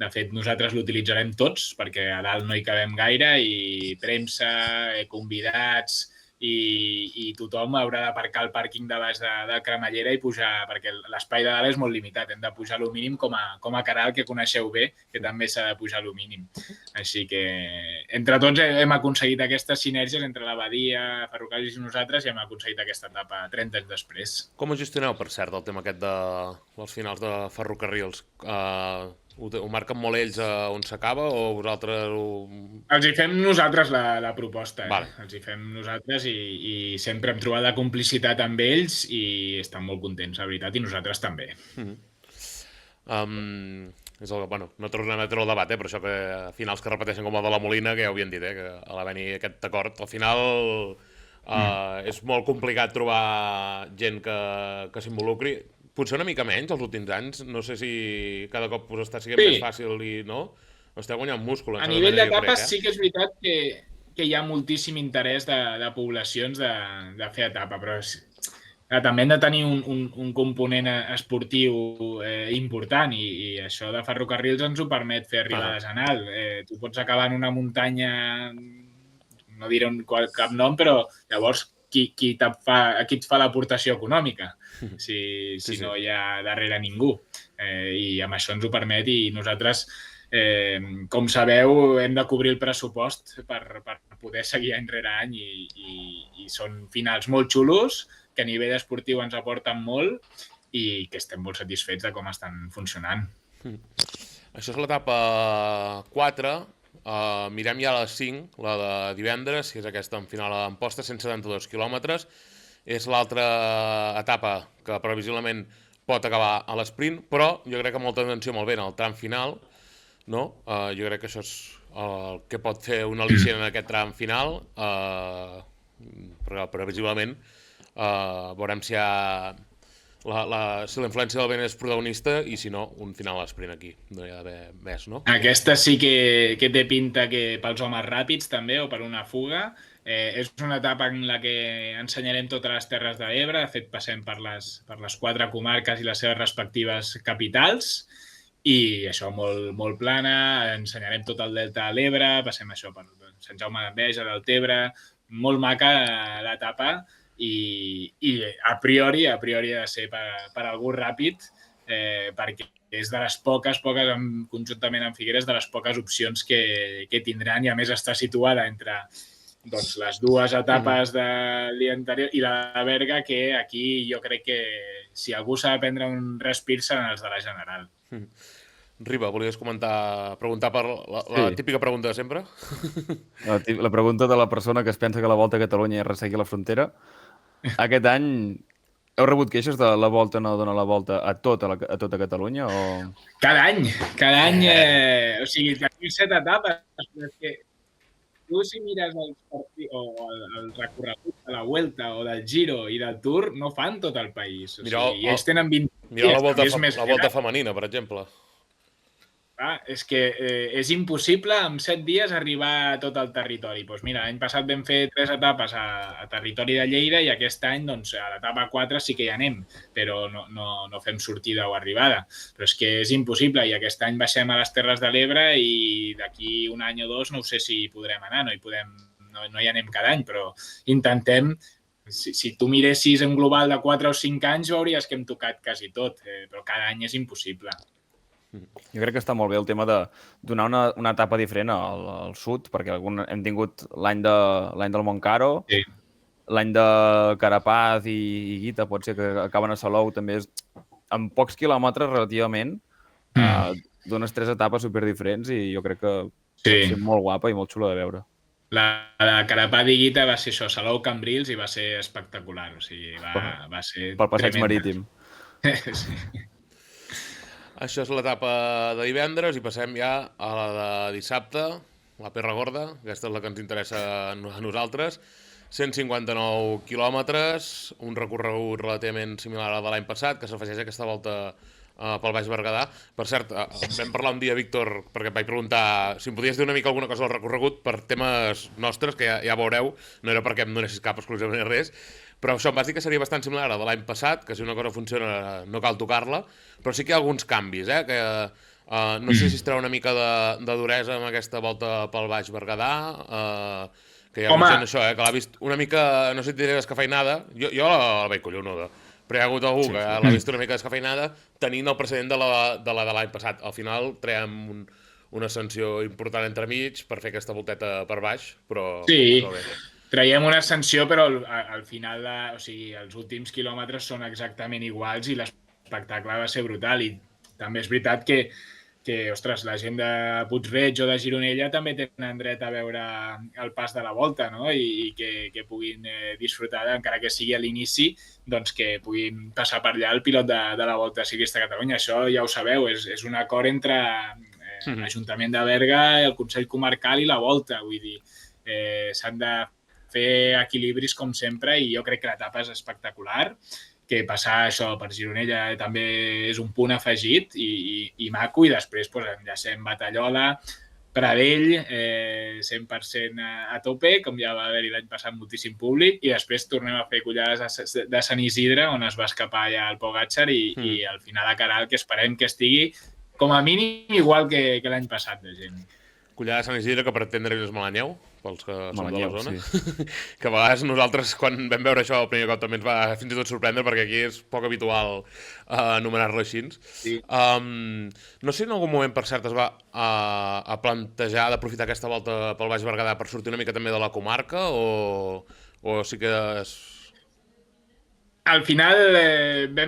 De fet, nosaltres l'utilitzarem tots perquè a dalt no hi cabem gaire i premsa, convidats i tothom haurà d'aparcar al pàrquing de baix de cremallera i pujar, perquè l'espai de dalt és molt limitat. Hem de pujar el mínim com a Caral, que coneixeu bé, que també s'ha de pujar el mínim. Així que entre tots hem aconseguit aquestes sinergies entre l'Abadia, Ferrocarrils i nosaltres i hem aconseguit aquesta etapa 30 anys després. Com ho gestioneu, per cert, el tema aquest dels finals de ferrocarrils? Ho marquen molt ells on s'acaba o vosaltres ho... Els hi fem nosaltres la proposta. Vale. Els hi fem nosaltres i sempre hem trobat la complicitat amb ells i estan molt contents, la veritat, i nosaltres també. Bueno, no tornem a treure el debat, però això que finals que repeteixen com el de la Molina, que ja ho havien dit, que a l'haver-hi aquest acord, al final és molt complicat trobar gent que s'involucri. Potser una mica menys els últims anys, no sé si cada cop us està sent més fàcil i no? Esteu guanyant múscul. A nivell d'etapes sí que és veritat que hi ha moltíssim interès de poblacions de fer etapa, però també hem de tenir un component esportiu important i això de ferrocarrils ens ho permet fer arribades en alt. Tu pots acabar en una muntanya, no diré cap nom, però llavors qui et fa l'aportació econòmica si no hi ha darrere ningú. I amb això ens ho permet i nosaltres, com sabeu, hem de cobrir el pressupost per poder seguir any rere any i són finals molt xulos que a nivell esportiu ens aporten molt i que estem molt satisfets de com estan funcionant. Això és l'etapa 4. Mirem ja la 5, la de divendres, que és aquesta en final a Amposta, 172 quilòmetres. És l'altra etapa que previsiblement pot acabar a l'esprint, però jo crec que molta atenció molt bé en el tram final, no? Jo crec que això és el que pot fer un al·licient en aquest tram final, però previsiblement veurem si la influència del vent és protagonista i si no, un final a l'esprint aquí. No hi ha d'haver més, no? Aquesta sí que té pinta que pels homes ràpids també o per una fuga. És una etapa en la que ensenyarem totes les Terres de l'Ebre. De fet, passem per les 4 comarques i les seves respectives capitals i això molt plana. Ensenyarem tot el Delta de l'Ebre, passem això per Sant Jaume d'Enveja, Deltebre. Molt maca l'etapa i a priori ha de ser per algú ràpid perquè és de les poques, conjuntament amb Figueres, de les poques opcions que tindran i a més està situada entre les dues etapes de l'any anterior i la de Berga, que aquí jo crec que si algú s'ha de prendre un respir seran els de la General. Riba, volies preguntar per la típica pregunta de sempre? La pregunta de la persona que es pensa que la Volta a Catalunya és resseguir la frontera. Aquest any heu rebut queixes de la Volta no dona la volta a tota Catalunya? O... Cada any. O sigui, tenim 7 etapes, però és que tu si mires el recorregut de la Vuelta o del Giro i del Tour, no fan tot el país. O sigui, ells tenen 20 dies. Mira la volta femenina, per exemple. És que és impossible en 7 dies arribar a tot el territori. Doncs mira, l'any passat vam fer 3 etapes a territori de Lleida i aquest any doncs, a l'etapa 4 sí que hi anem, però no fem sortida o arribada. Però és que és impossible i aquest any baixem a les Terres de l'Ebre i d'aquí un any o dos no sé si hi podrem anar, no hi anem cada any, però intentem. Si tu miressis un global de 4 o 5 anys veuries que hem tocat quasi tot, però cada any és impossible. Jo crec que està molt bé el tema de donar una etapa diferent al sud, perquè hem tingut l'any del Montcaro, l'any de Carapaz i Guita, pot ser que acaben a Salou, també és amb pocs quilòmetres relativament, dones 3 etapes superdiferents i jo crec que pot ser molt guapa i molt xula de veure. La de Carapaz i Guita va ser això, Salou, Cambrils, i va ser espectacular, o sigui, va ser pel passeig marítim. Sí. Això és l'etapa de divendres i passem ja a la de dissabte, la Perra Gorda, aquesta és la que ens interessa a nosaltres. 159 quilòmetres, un recorregut relativament similar al de l'any passat, que s'afegeix aquesta volta pel Baix Berguedà. Per cert, vam parlar un dia, Víctor, perquè et vaig preguntar si em podies dir una mica alguna cosa del recorregut per temes nostres, que ja veureu, no era perquè em donessis cap exclusivament res, però això em vas dir que seria bastant similar a de l'any passat, que si una cosa funciona no cal tocar-la, però sí que hi ha alguns canvis, que no sé si es treu una mica de duresa amb aquesta volta pel Baix Berguedà, que hi ha gent això, que l'ha vist una mica, no sé si et diré descafeinada, jo la veig collonuda, però hi ha hagut algú que l'ha vist una mica descafeinada tenint el precedent de la de l'any passat. Al final traiem una sanció important entremig per fer aquesta volteta per baix, però... Sí, però bé. traiem una ascensió, però al final, o sigui, els últims quilòmetres són exactament iguals i l'espectacle va ser brutal. I també és veritat que ostres, la gent de Puig-reig o de Gironella també tenen dret a veure el pas de la volta, no? I que puguin disfrutar, encara que sigui a l'inici, doncs que puguin passar per allà el pilot de la Volta Ciclista a Catalunya. Això ja ho sabeu, és un acord entre l'Ajuntament de Berga, el Consell Comarcal i la Volta. Vull dir, s'han de fer equilibris com sempre i jo crec que l'etapa és espectacular, que passar això per Gironella també és un punt afegit i maco, i després enllacem Batallola, Pradell, 100% a tope, com ja va haver-hi l'any passat moltíssim públic, i després tornem a fer collades de Sant Isidre, on es va escapar ja el Pogačar, i al final a Caral, que esperem que estigui com a mínim igual que l'any passat de gent. Collada de Sant Isidre, que per entendre és Malanyeu, pels que som de la zona. Sí. Que a vegades nosaltres, quan vam veure això el primer cop, també ens va fins i tot sorprendre, perquè aquí és poc habitual anomenar-lo així. Sí. No sé si en algun moment, per cert, es va a plantejar d'aprofitar aquesta volta pel Baix Berguedà per sortir una mica també de la comarca, o sí que és... Al final,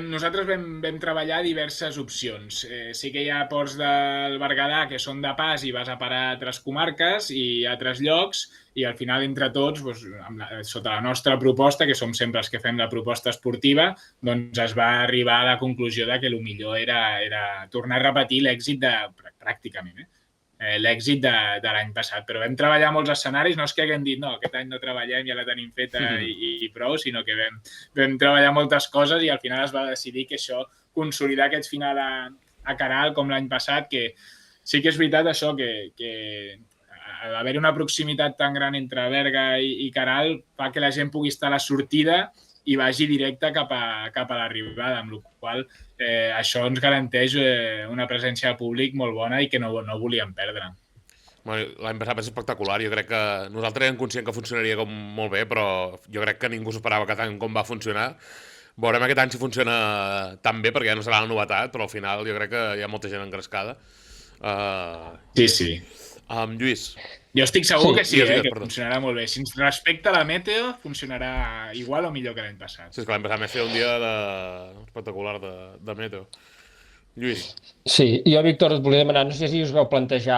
nosaltres vam treballar diverses opcions. Sí que hi ha ports del Berguedà que són de pas i vas a parar a altres comarques i a altres llocs, i al final, entre tots, sota la nostra proposta, que som sempre els que fem la proposta esportiva, doncs es va arribar a la conclusió de que el millor era tornar a repetir l'èxit pràcticament, l'èxit de l'any passat. Però vam treballar molts escenaris, no és que haguem dit no, aquest any no treballem, ja la tenim feta i prou, sinó que vam treballar moltes coses i al final es va decidir que això, consolidar aquest final a Caral com l'any passat, que sí que és veritat això, que al haver una proximitat tan gran entre Berga i Caral fa que la gent pugui estar a la sortida i vagi directe cap a l'arribada, amb la qual cosa això ens garanteix una presència de públic molt bona i que no volíem perdre. L'any passat va ser espectacular, jo crec que nosaltres érem conscients que funcionaria molt bé, però jo crec que ningú s'esperava que tant com va funcionar. Veurem aquest any si funciona tan bé, perquè ja no serà la novetat, però al final jo crec que hi ha molta gent engrescada. Sí. Lluís. Jo estic segur que sí, que perdó. funcionarà molt bé. Si ens respecta la meteo, funcionarà igual o millor que l'any passat. Sí, és que l'any passat més feia un dia espectacular de meteo. Lluís. Sí, jo, Víctor, et volia demanar, no sé si us vau plantejar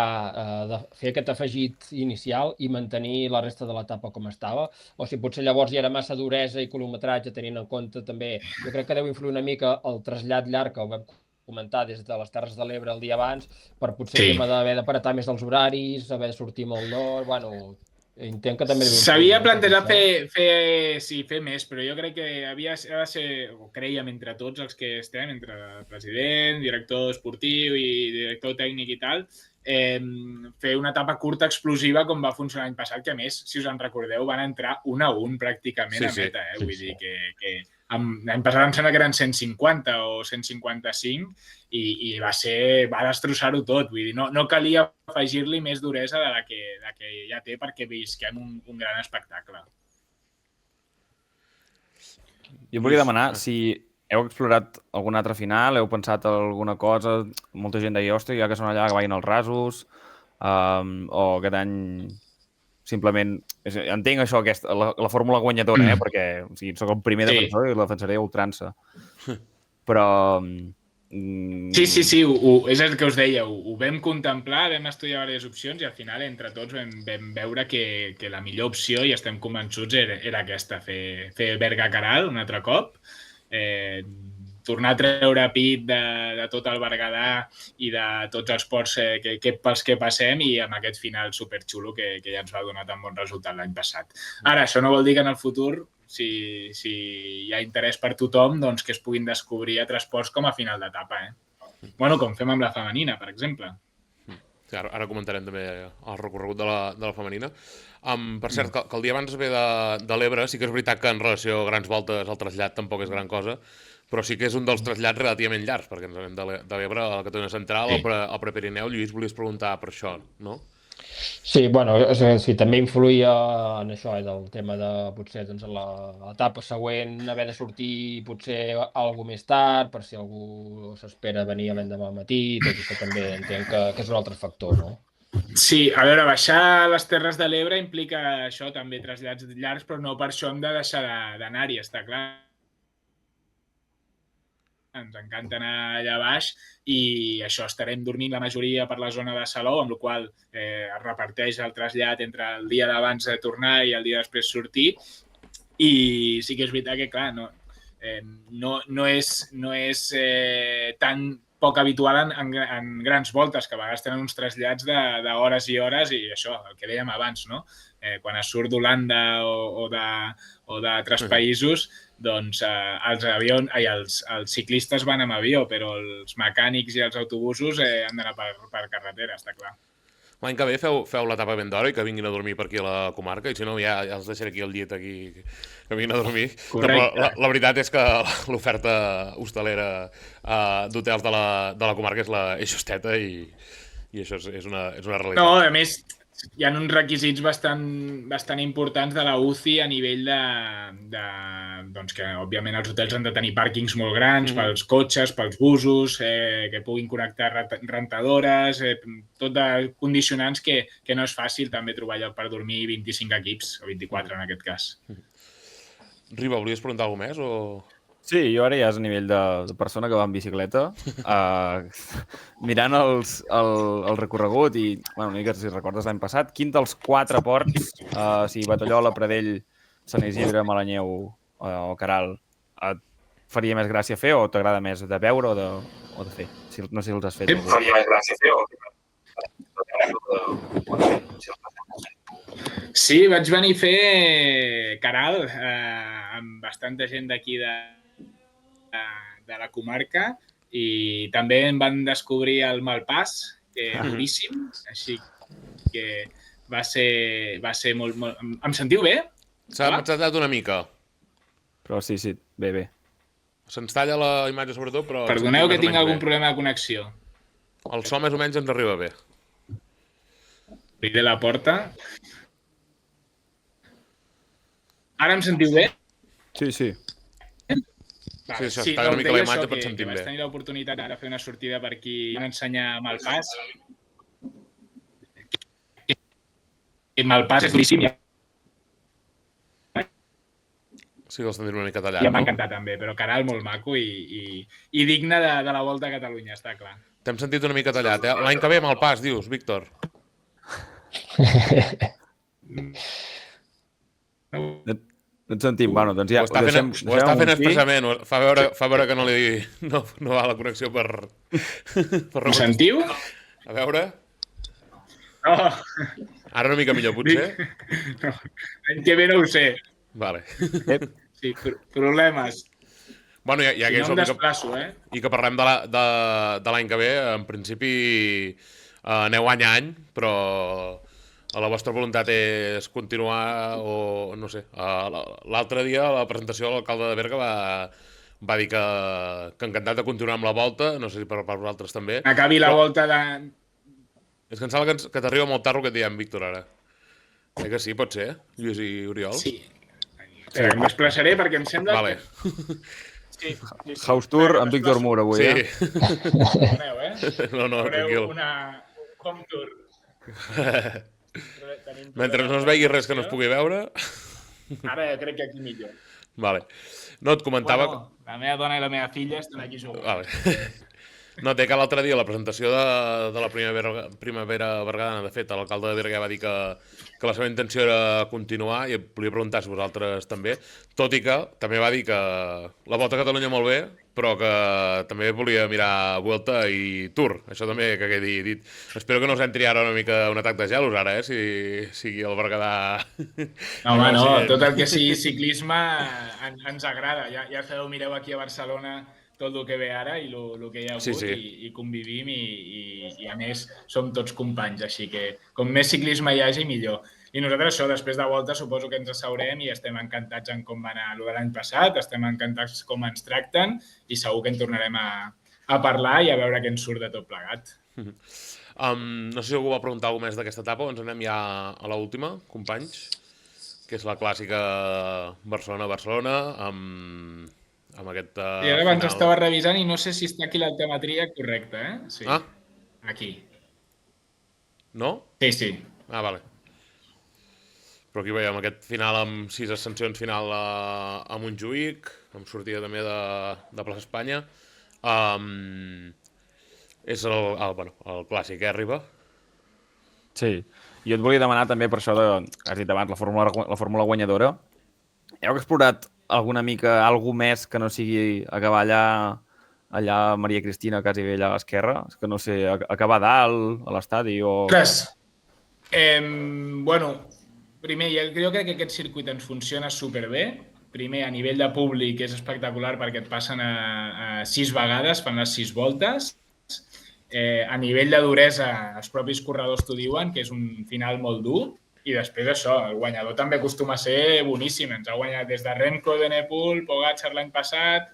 de fer aquest afegit inicial i mantenir la resta de l'etapa com estava, o si potser llavors hi era massa duresa i quilometratge, tenint en compte també, jo crec que deu influir una mica el trasllat llarg que ho vam comentar des de les Terres de l'Ebre el dia abans, per potser el tema d'haver d'apartar més els horaris, haver de sortir molt nord, bueno, entenc que també... S'havia plantejat fer més, però jo crec que havia de ser, o creiem entre tots els que estem, entre president, director esportiu i director tècnic i tal, fer una etapa curta explosiva com va funcionar l'any passat, que a més, si us en recordeu, van entrar 1 a 1 pràcticament a meta, vull dir que l'any passat em sembla que eren 150 o 155 i va destrossar-ho tot. Vull dir, no calia afegir-li més duresa de la que ja té perquè visquem un gran espectacle. Jo volia demanar si heu explorat alguna altra final, heu pensat alguna cosa, molta gent deia, ostres, ja que són allà, que vagin als rasos, o aquest any simplement... Entenc això, la fórmula guanyadora, perquè soc el primer defensor i la defensaré a ultrança. Però... Sí, és el que us deia, ho vam contemplar, vam estudiar diverses opcions i al final entre tots vam veure que la millor opció, i estem convençuts, era aquesta, fer Berga-Caral un altre cop, tornar a treure pit de tot el Berguedà i de tots els ports pels que passem, i amb aquest final superxulo que ja ens va donar tan bon resultat l'any passat. Ara, això no vol dir que en el futur, si hi ha interès per tothom, doncs que es puguin descobrir altres ports com a final d'etapa. Bueno, com fem amb la femenina, per exemple. Sí, ara comentarem també el recorregut de la femenina. Per cert, que el dia abans ve de l'Ebre, sí que és veritat que en relació a grans voltes el trasllat tampoc és gran cosa, però sí que és un dels trasllats relativament llargs, perquè ens anem de l'Ebre a la Catalunya Central, al Prepirineu. Lluís, volies preguntar per això, no? Sí, bueno, sí, també influïa en això, del tema de potser doncs, a l'etapa següent haver de sortir potser alguna més tard, per si algú s'espera venir l'endemà al matí, tot això també entenc que és un altre factor, no? Sí, a veure, baixar a les Terres de l'Ebre implica això, també trasllats llargs, però no per això hem de deixar d'anar-hi, està clar. Ens encanta anar allà baix i això, estarem dormint la majoria per la zona de Salou, amb la qual es reparteix el trasllat entre el dia d'abans de tornar i el dia després sortir. I sí que és veritat que, clar, no és tan poc habitual en grans voltes, que a vegades tenen uns trasllats d'hores i hores i això, el que dèiem abans, no? Quan es surt d'Holanda o d'altres països, doncs els ciclistes van amb avió, però els mecànics i els autobusos han d'anar per carretera, està clar. L'any que ve feu l'etapa ben d'hora i que vinguin a dormir per aquí a la comarca, i si no ja els deixaré aquí el llit aquí, que vinguin a dormir. Correcte. La veritat és que l'oferta hostalera d'hotels de la comarca és la justeta i això és una realitat. No, a més, hi ha uns requisits bastant importants de la UCI a nivell doncs que, òbviament, els hotels han de tenir pàrquings molt grans pels cotxes, pels busos, que puguin connectar rentadores, tot de condicionants que no és fàcil també trobar lloc per dormir 25 equips, o 24 en aquest cas. Riba, volies preguntar alguna més o...? Sí, jo ara ja és a nivell de persona que va en bicicleta, mirant el recorregut i, bueno, una mica si recordes l'any passat, quin dels 4 ports, sigui Batallola, Pradell, Sant Isidre, Malanyeu o Caral, et faria més gràcia fer o t'agrada més de veure o de fer? No sé si els has fet. Faria més gràcia fer o Sí, vaig venir a fer Caral amb bastanta gent d'aquí de la comarca i també em van descobrir el Malpàs, que és duríssim, així que va ser molt... Em sentiu bé? S'ha tallat una mica. Però sí, bé. Se'ns talla la imatge sobretot, però... Perdoneu que tinc algun problema de connexió. El so més o menys ens arriba bé. Obriré la porta. Ara em sentiu bé? Sí. Sí, això, està una mica la imatge, però et sentim bé. Vaig tenir l'oportunitat de fer una sortida per aquí i ensenyar Malpàs. Malpàs és duríssim. Sí, el sentim una mica tallat, no? I m'ha encantat també, però Caral molt maco i digne de la Volta a Catalunya, està clar. T'hem sentit una mica tallat, eh? L'any que ve Malpàs, dius, Víctor. No et sentim, bueno, doncs ja... Ho està fent expressament, fa veure que no va la connexió per... Ho sentiu? A veure... No. Ara una mica millor, potser? No, l'any que ve no ho sé. Vale. Sí, problemes. Bueno, ja que no em desplaço, i que parlem de l'any que ve, en principi aneu any a any, però... La vostra voluntat és continuar o, no sé, l'altre dia a la presentació l'alcalde de Berga va dir que encantat de continuar amb la volta, no sé si per vosaltres també. Acabi la volta de... És que em sembla que t'arriba molt tarro que et diem, Víctor, ara. Que sí, pot ser, Lluís i Oriol? Sí. Em desplaçaré perquè em sembla vale. Sí. House Tour amb Víctor Mur avui, sí. No, tranquil. Una home tour. Mentre no es vegi res que no es pugui veure... Ara crec que aquí millor. Vale. No, et comentava... Bueno, la meva dona i la meva filla estan aquí jugant. Vale. No, té que l'altre dia, la presentació de la Primavera Berguedana, de fet, l'alcalde de Berga va dir que la seva intenció era continuar, i volia preguntar si vosaltres també, tot i que també va dir que la Volta a Catalunya molt bé, però que també volia mirar Vuelta i Tour. Això també que quedi dit. Espero que no us entri ara una mica un atac de gelos, ara, si sigui el Berguedà... No, home, no, tot el que sigui ciclisme ens agrada. Ja sabeu, mireu aquí a Barcelona tot el que ve ara i el que hi ha hagut i convivim i a més som tots companys, així que com més ciclisme hi hagi millor. I nosaltres això, després de volta, suposo que ens asseurem i estem encantats en com va anar el de l'any passat, estem encantats com ens tracten i segur que en tornarem a parlar i a veure què ens surt de tot plegat. No sé si algú va preguntar alguna més d'aquesta etapa o ens anem ja a l'última, companys, que és la clàssica Barcelona-Barcelona amb aquest I ara abans estava revisant i no sé si està aquí l'altimetria correcta, eh? Sí. Ah? Aquí. No? Sí. Ah, vale. Però aquí veiem aquest final amb 6 ascensions final a Montjuïc, amb sortida també de Plaça Espanya. És el clàssic, Riba? Sí. Jo et volia demanar també per això has dit abans, la fórmula guanyadora. Heu explorat alguna mica algú més que no sigui acabar allà Maria Cristina, quasi bé allà a l'esquerra? Que no sé, acabar dalt, a l'estadi o... Ostres! Bueno, primer, jo crec que aquest circuit ens funciona superbé. Primer, a nivell de públic és espectacular perquè et passen a 6 vegades, fan les 6 voltes. A nivell de duresa, els propis corredors t'ho diuen, que és un final molt dur. I després això, el guanyador també acostuma a ser boníssim. Ens ha guanyat des de Remco Evenepoel, Pogačar l'any passat,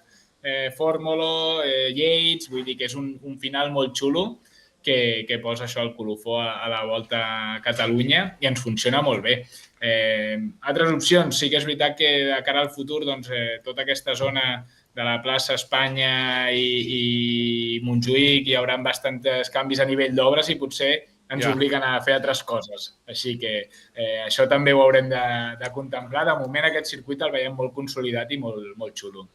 Fórmolo, Yates, vull dir que és un final molt xulo que posa això al colofó a la Volta a Catalunya i ens funciona molt bé. Altres opcions, sí que és veritat que de cara al futur doncs, tota aquesta zona de la plaça Espanya i Montjuïc hi haurà bastants canvis a nivell d'obres i potser ens obliguen a fer altres coses. Així que això també ho haurem de contemplar. De moment aquest circuit el veiem molt consolidat i molt xulo.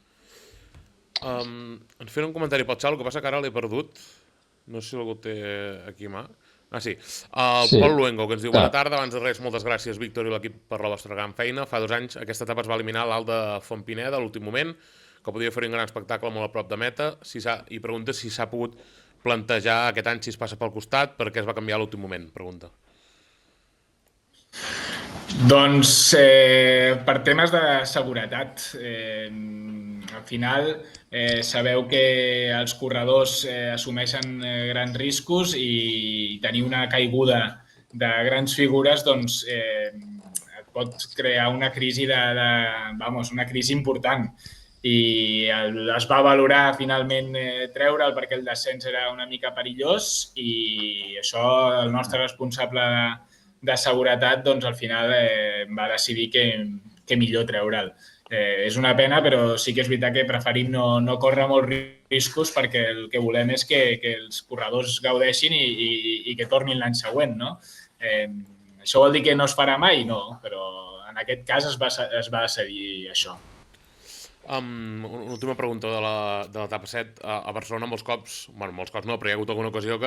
Ens feien un comentari pel xat, el que passa que ara l'he perdut. No sé si algú té aquí a mà. Ah, sí. Pol Luengo, que ens diu bona tarda. Abans de res, moltes gràcies, Víctor i l'equip, per la vostra gran feina. Fa 2 anys aquesta etapa es va eliminar l'alt de Fontpineda a l'últim moment, que podia oferir un gran espectacle molt a prop de meta. I pregunta si s'ha pogut plantejar aquest any si es passa pel costat, per què es va canviar a l'últim moment, pregunta. Doncs per temes de seguretat. Al final sabeu que els corredors assumeixen grans riscos i tenir una caiguda de grans figures doncs, et pot crear una crisi una crisi important. I es va valorar finalment treure'l perquè el descens era una mica perillós i això el nostre responsable de seguretat doncs, al final va decidir que millor treure'l. És una pena, però sí que és veritat que preferim no córrer molts riscos perquè el que volem és que els corredors gaudeixin i que tornin l'any següent. No? Això vol dir que no es farà mai? No, però en aquest cas es va decidir això. Una última pregunta de l'etapa 7. A Barcelona molts cops no, però hi ha hagut alguna ocasió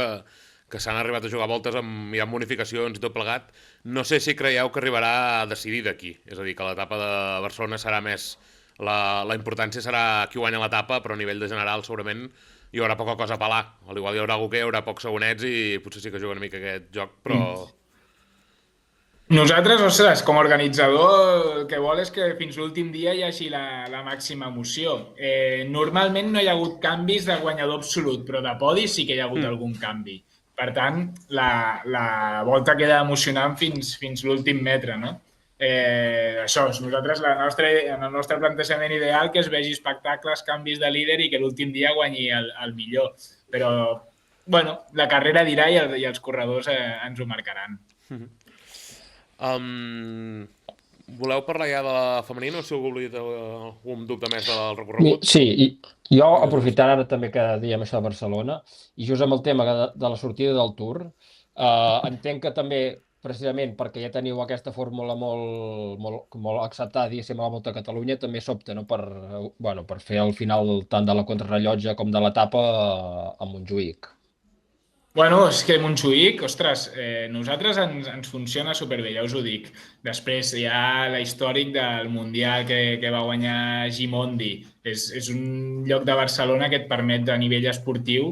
que s'han arribat a jugar voltes amb bonificacions i tot plegat. No sé si creieu que arribarà decidida aquí. És a dir, que l'etapa de Barcelona serà més... La importància serà qui guanya l'etapa, però a nivell de general segurament hi haurà poca cosa a pelar. Al igual hi haurà algú que hi haurà pocs segonets i potser sí que juga una mica aquest joc, però... Nosaltres, ostres, com a organitzador, el que vol és que fins l'últim dia hi hagi la màxima emoció. Normalment no hi ha hagut canvis de guanyador absolut, però de podi sí que hi ha hagut algun canvi. Per tant, la volta queda emocionant fins l'últim metre, no? Això, nosaltres, en el nostre plantejament ideal, que es vegi espectacles, canvis de líder i que l'últim dia guanyi el millor. Però, bueno, la carrera dirà i els corredors ens ho marcaran. Voleu parlar ja de la femenina o si algú ha dit algun dubte més del recorregut? Sí, jo aprofitant ara també que diem això de Barcelona i just amb el tema de la sortida del Tour, entenc que també precisament perquè ja teniu aquesta fórmula molt acceptada, diguéssim, a la Volta a Catalunya, també s'opta per fer el final tant de la contrarrellotge com de l'etapa a Montjuïc. Bueno, és que Montjuïc, ostres, nosaltres ens funciona superbé, ja us ho dic. Després hi ha la històric del Mundial que va guanyar Gimondi. És un lloc de Barcelona que et permet a nivell esportiu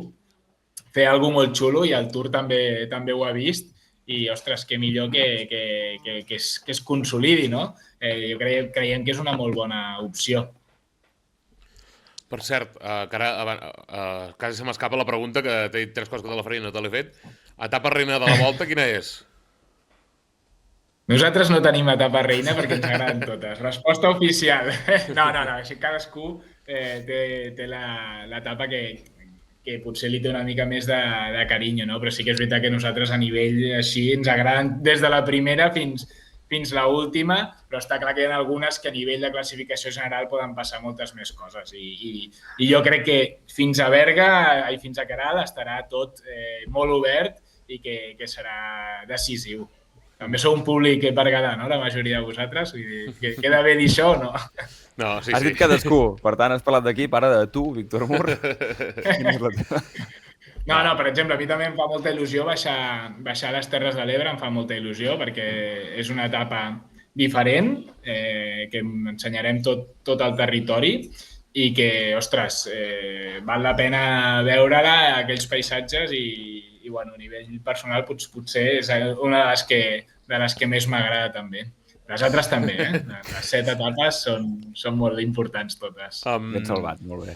fer alguna cosa molt xulo i el Tour també ho ha vist i, ostres, que millor que es consolidi, no? Jo creiem que és una molt bona opció. Per cert, que ara quasi se m'escapa la pregunta, que t'he dit 3 coses que de la farina no te l'he fet. Etapa reina de la volta, quina és? Nosaltres no tenim etapa reina perquè ens agraden totes. Resposta oficial. No, així cadascú té l'etapa que potser li té una mica més de carinyo, no? Però sí que és veritat que nosaltres a nivell així ens agraden des de la primera fins l'última, però està clar que hi ha algunes que a nivell de classificació general poden passar moltes més coses. I jo crec que fins a Berga i fins a Caral estarà tot molt obert i que serà decisiu. També sou un públic berguedà, no?, la majoria de vosaltres. Vull dir, que queda bé dir això o no? No, sí, Has dit cadascú, per tant has parlat d'aquí, ara de tu, Víctor Mur. No, per exemple, a mi també em fa molta il·lusió baixar les Terres de l'Ebre, em fa molta il·lusió perquè és una etapa diferent, que ensenyarem tot el territori i que, ostres, val la pena veure-la, aquells paisatges i bueno, a nivell personal potser és una de les que més m'agrada també. Les altres també, Les 7 etapes són molt importants totes. Ben salvat, molt bé.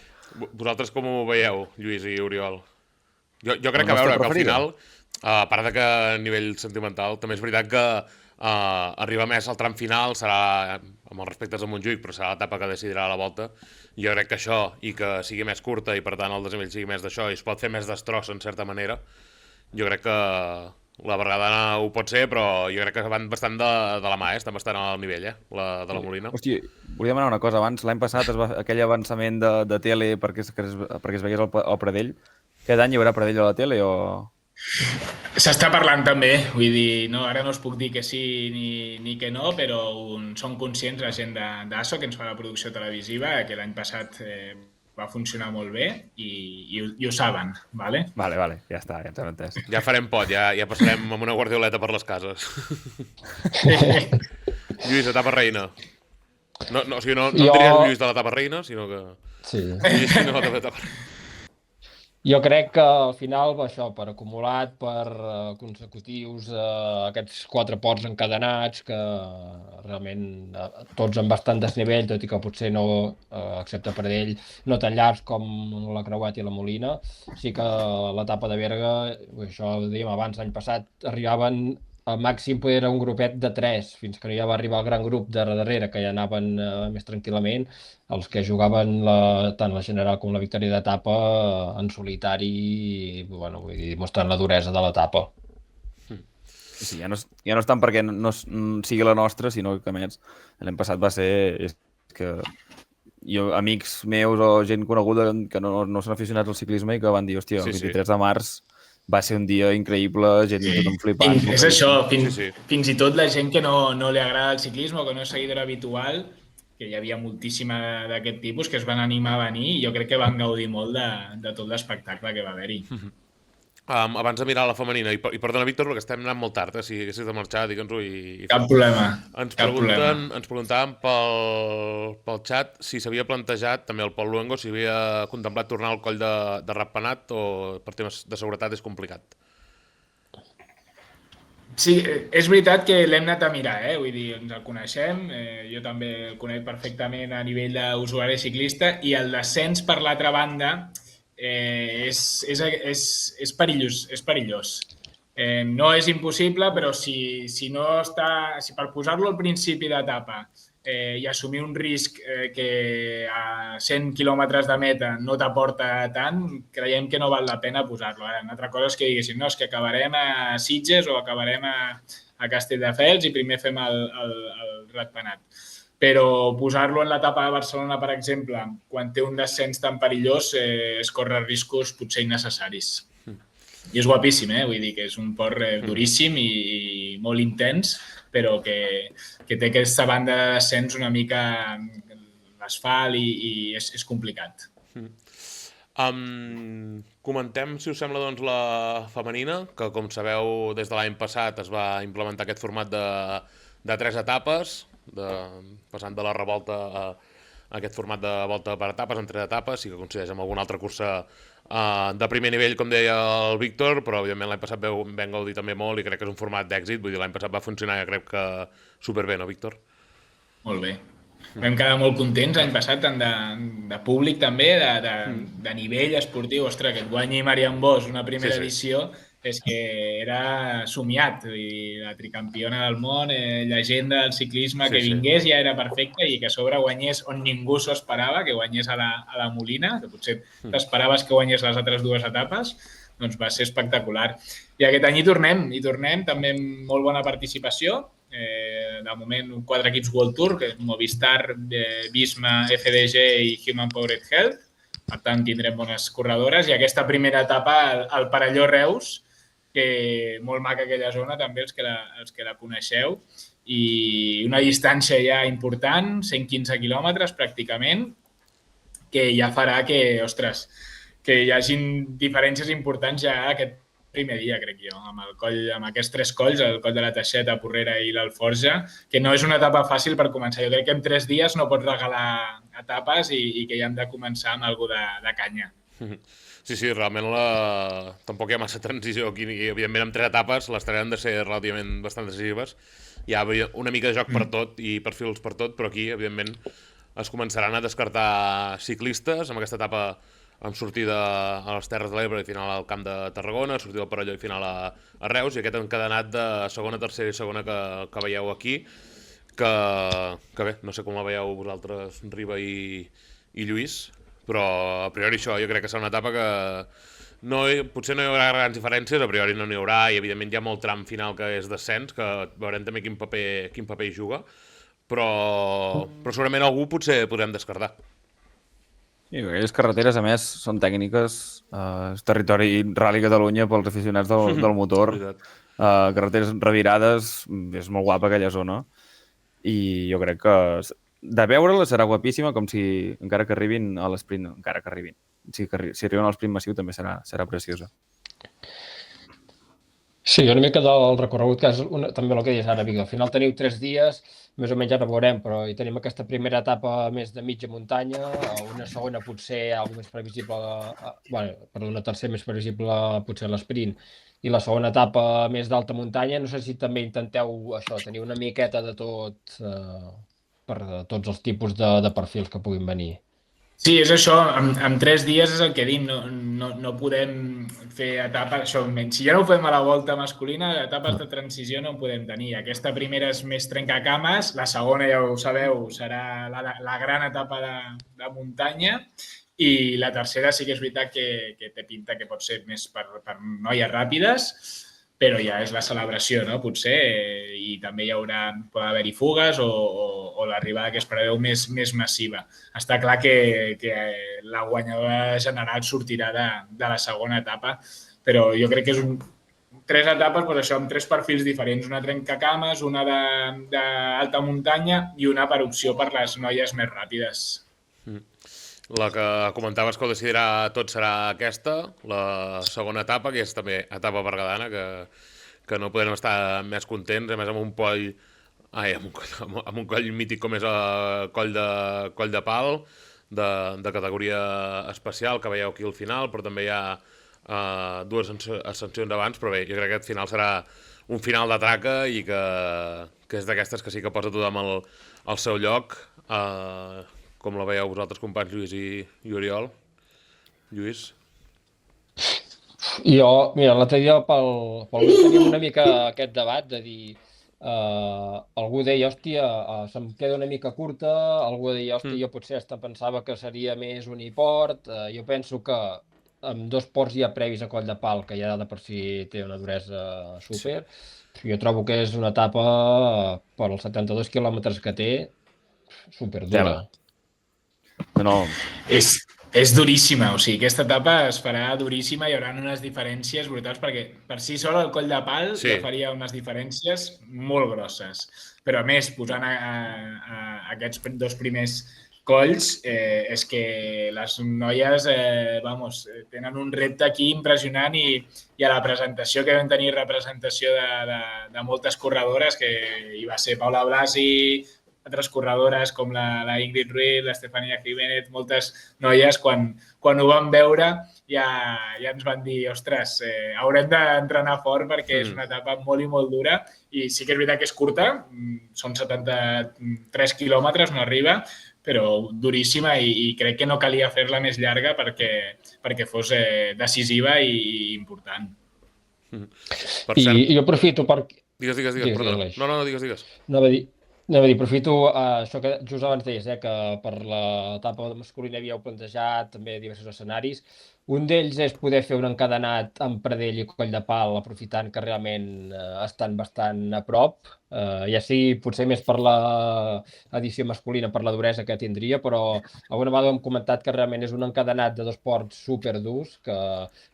Vosaltres com ho veieu, Lluís i Oriol? Jo crec que, a veure, que al final, a part de que a nivell sentimental, també és veritat que arriba més al tram final, serà, amb els respectes a Montjuïc, però serà l'etapa que decidirà la volta. Jo crec que això, i que sigui més curta, i per tant el desnivell sigui més d'això, i es pot fer més destross, en certa manera, jo crec que la Berguedana ho pot ser, però jo crec que van bastant de la mà, estan bastant al nivell, la de la Molina. Hòstia, volia demanar una cosa. Abans, l'any passat, aquell avançament de tele perquè es veiés el Pradell. Aquest any hi haurà Pradell a la tele o...? S'està parlant també, vull dir, no, ara no us puc dir que sí ni que no, però són conscients la gent d'ASO, que ens fa la producció televisiva, que l'any passat va funcionar molt bé i ho saben, ¿vale? Vale, ja està, ja ens hem entès. Ja farem pot, ja passarem amb una guardioleta per les cases. Lluís, etapa reina. No, o sigui, no diries Lluís de l'etapa reina, sinó que... Sí. Lluís de l'etapa reina. Jo crec que al final, això, per acumulat, per consecutius, aquests 4 ports encadenats, que realment tots amb bastant desnivell, tot i que potser no, excepte per ell, no tan llargs com la Creuat i la Molina, sí que l'etapa de Berga, això ho dèiem abans, l'any passat, arribaven al màxim era un grupet de 3, fins que ja va arribar el gran grup de darrere, que ja anaven més tranquil·lament, els que jugaven tant la general com la victòria d'etapa en solitari, bueno, vull dir, mostrant la duresa de l'etapa. Sí, ja no és tant perquè no sigui la nostra, sinó que, a més, l'any passat va ser... És que amics meus o gent coneguda que no són aficionats al ciclisme i que van dir, hòstia, el 23 de març va ser un dia increïble, gent tothom flipant. És això, fins i tot la gent que no li agrada el ciclisme o que no és seguidora habitual, que hi havia moltíssima d'aquest tipus, que es van animar a venir i jo crec que van gaudir molt de tot l'espectacle que va haver-hi. Abans de mirar la femenina, i perdona, Víctor, perquè estem anant molt tard, si haguessis de marxar, digue'ns-ho i... Cap problema. Ens preguntaven pel xat si s'havia plantejat, també el Pol Luengo, si havia contemplat tornar al coll de Ratpenat o per temes de seguretat és complicat. Sí, és veritat que l'hem anat a mirar, vull dir, ens el coneixem, jo també el conec perfectament a nivell d'usuari ciclista i el descens per l'altra banda és perillós. No és impossible, però si per posar-lo al principi d'etapa i assumir un risc que a 100 quilòmetres de meta no t'aporta tant, creiem que no val la pena posar-lo. Una altra cosa és que diguéssim, no, és que acabarem a Sitges o acabarem a Castelldefels i primer fem el Ratpenat. Però posar-lo en l'etapa de Barcelona, per exemple, quan té un descens tan perillós, es corre riscos potser innecessaris. I és guapíssim, vull dir que és un port duríssim i molt intens, però que té aquesta banda de descens una mica l'asfalt i és complicat. Comentem, si us sembla, doncs, la femenina, que com sabeu des de l'any passat es va implementar aquest format de 3 etapes, passant de la revolta a aquest format de volta per etapes, en 3 etapes, sí que coincideix amb alguna altra cursa de primer nivell, com deia el Víctor, però evidentment l'any passat vam gaudir també molt i crec que és un format d'èxit, vull dir, l'any passat va funcionar, crec que superbé, no, Víctor? Molt bé. Vam quedar molt contents l'any passat, tant de públic també, de nivell esportiu. Ostres, que et guanyi Marian Bosch una primera edició és que era somiat. La tricampiona del món, llegenda del ciclisme, que vingués ja era perfecte i que a sobre guanyés on ningú s'ho esperava, que guanyés a la Molina, que potser t'esperaves que guanyés les altres dues etapes, doncs va ser espectacular. I aquest any hi tornem també amb molt bona participació. De moment 4 equips World Tour, que és Movistar, Visma, FDG i Human Powered Health. Per tant, tindrem bones corredores. I aquesta primera etapa, el Parelló Reus, que molt maca aquella zona, també els que la coneixeu. I una distància ja important, 115 quilòmetres pràcticament, que ja farà que, ostres, que hi hagin diferències importants ja aquest primer dia, crec jo, amb aquests 3 colls, el coll de la Teixeta, Porrera i l'Alforja, que no és una etapa fàcil per començar. Jo crec que en 3 dies no pots regalar etapes i que ja hem de començar amb alguna de canya. Sí, realment tampoc hi ha massa transició aquí. Evidentment, amb 3 etapes les 3 han de ser relativament bastant decisives. Hi ha una mica de joc per tot i perfils per tot, però aquí, evidentment, es començaran a descartar ciclistes amb aquesta etapa amb sortida a les Terres de l'Ebre i final al Camp de Tarragona, sortida al Parelló i final a Reus, i aquest encadenat de segona, tercera i segona que veieu aquí, que bé, no sé com la veieu vosaltres, Riba i Lluís, però a priori això, jo crec que serà una etapa que potser no hi haurà grans diferències, a priori no n'hi haurà, i evidentment hi ha molt tram final que és descens, que veurem també quin paper hi juga, però segurament algú potser podrem descartar. I aquelles carreteres, a més, són tècniques. És territori Rally Catalunya pels aficionats del motor. Carreteres revirades, és molt guapa aquella zona. I jo crec que de veure-la serà guapíssima, com si encara que arribin a l'esprint, encara que arribin. Si arriben a l'esprint massiu també serà preciosa. Sí, una mica del recorregut, que és també el que deies ara, Vic. Al final teniu 3 dies, més o menys ara veurem, però hi tenim aquesta primera etapa més de mitja muntanya, una segona potser alguna més previsible, una tercera més previsible potser l'esprint, i la segona etapa més d'alta muntanya. No sé si també intenteu això, tenir una miqueta de tot per tots els tipus de perfils que puguin venir. Sí, és això, en 3 dies és el que dic, no podem fer etapes, això, si ja no ho fem a la volta masculina, etapes de transició no en podem tenir. Aquesta primera és més trencacames, la segona, ja ho sabeu, serà la gran etapa de muntanya, i la tercera sí que és veritat que té pinta que pot ser més per noies ràpides, però ja és la celebració, no? Potser, i també pot haver-hi fugues o l'arribada que es preveu més massiva. Està clar que la guanyadora general sortirà de la segona etapa, però jo crec que és 3 etapes, doncs això, amb 3 perfils diferents, una trencacames, una d'alta muntanya i una per opció per les noies més ràpides. La que comentaves que ho decidirà tot serà aquesta, la segona etapa, que és també etapa berguedana, que no podem estar més contents, a més amb un coll mític com és el coll de Pal, de categoria especial, que veieu aquí al final, però també hi ha 2 ascensions abans, però bé, jo crec que aquest final serà un final de traca i que és d'aquestes que sí que posa tothom al seu lloc. Com la veieu vosaltres, companys Lluís i Oriol? Lluís? Mira, l'altre dia teníem una mica aquest debat de dir, algú deia, hòstia, se'm queda una mica curta, algú deia, hòstia, jo potser pensava que seria més uniport. Jo penso que amb 2 ports ja previs a Coll de Pal, que ja de per si té una duresa súper, jo trobo que és una etapa per als 72 quilòmetres que té, superdura. No. És duríssima, o sigui, aquesta etapa es farà duríssima, hi haurà unes diferències brutals, perquè per si sol el Coll de Pal ja faria unes diferències molt grosses. Però a més, posant aquests 2 primers colls, és que les noies tenen un repte aquí impressionant, i a la presentació, que vam tenir representació de moltes corredores, que hi va ser Paula Blasi, altres corredores com la Ingrid Ruiz, l'Estefania Jiménez, moltes noies, quan ho van veure ja ens van dir, ostres, haurem d'entrenar fort perquè és una etapa molt i molt dura i sí que és veritat que és curta, són 73 quilòmetres, no arriba, però duríssima i crec que no calia fer-la més llarga perquè fos decisiva i important. Per cert... I jo aprofito per... Digues, perdona. No, digues. Anava a dir, aprofito això que just abans deies, que per l'etapa masculina havíeu plantejat també diversos escenaris. Un d'ells és poder fer un encadenat amb Pradell i Coll de Pal, aprofitant que realment estan bastant a prop, ja sigui potser més per l'edició masculina, per la duresa que tindria, però alguna vegada hem comentat que realment és un encadenat de 2 ports superdurs, que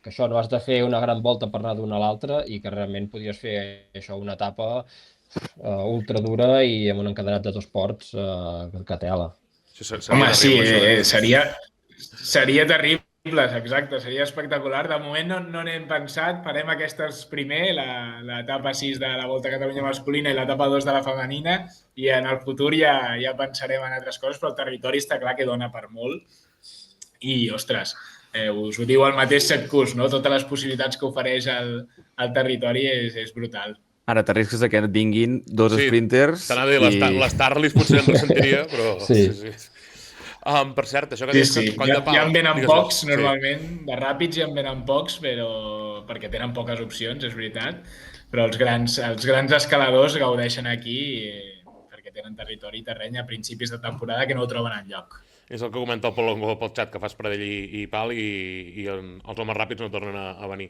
això no has de fer una gran volta per anar d'una a l'altra i que realment podries fer això, una etapa ultra dura i amb un encadenat de 2 ports que tela. Home, sí, seria terrible, exacte, seria espectacular. De moment no n'hem pensat, farem aquestes primer, l'etapa 6 de la Volta a Catalunya masculina i l'etapa 2 de la femenina, i en el futur ja pensarem en altres coses, però el territori està clar que dona per molt. I, ostres, us ho diu el mateix Setcus, no? Totes les possibilitats que ofereix el territori és brutal. Ara t'arrisques que et vinguin 2 sprinters... T'anava a dir, l'Starlis potser en ressentiria, però... Sí. Per cert, això que dius que Coll de Pal... Ja en venen pocs, normalment. De ràpids ja en venen pocs, però perquè tenen poques opcions, és veritat. Però els grans escaladors gaudeixen aquí perquè tenen territori i terreny a principis de temporada que no ho troben enlloc. És el que comenta el Pol Longo pel xat, que fas Pradell i Pal i els homes ràpids no tornen a venir.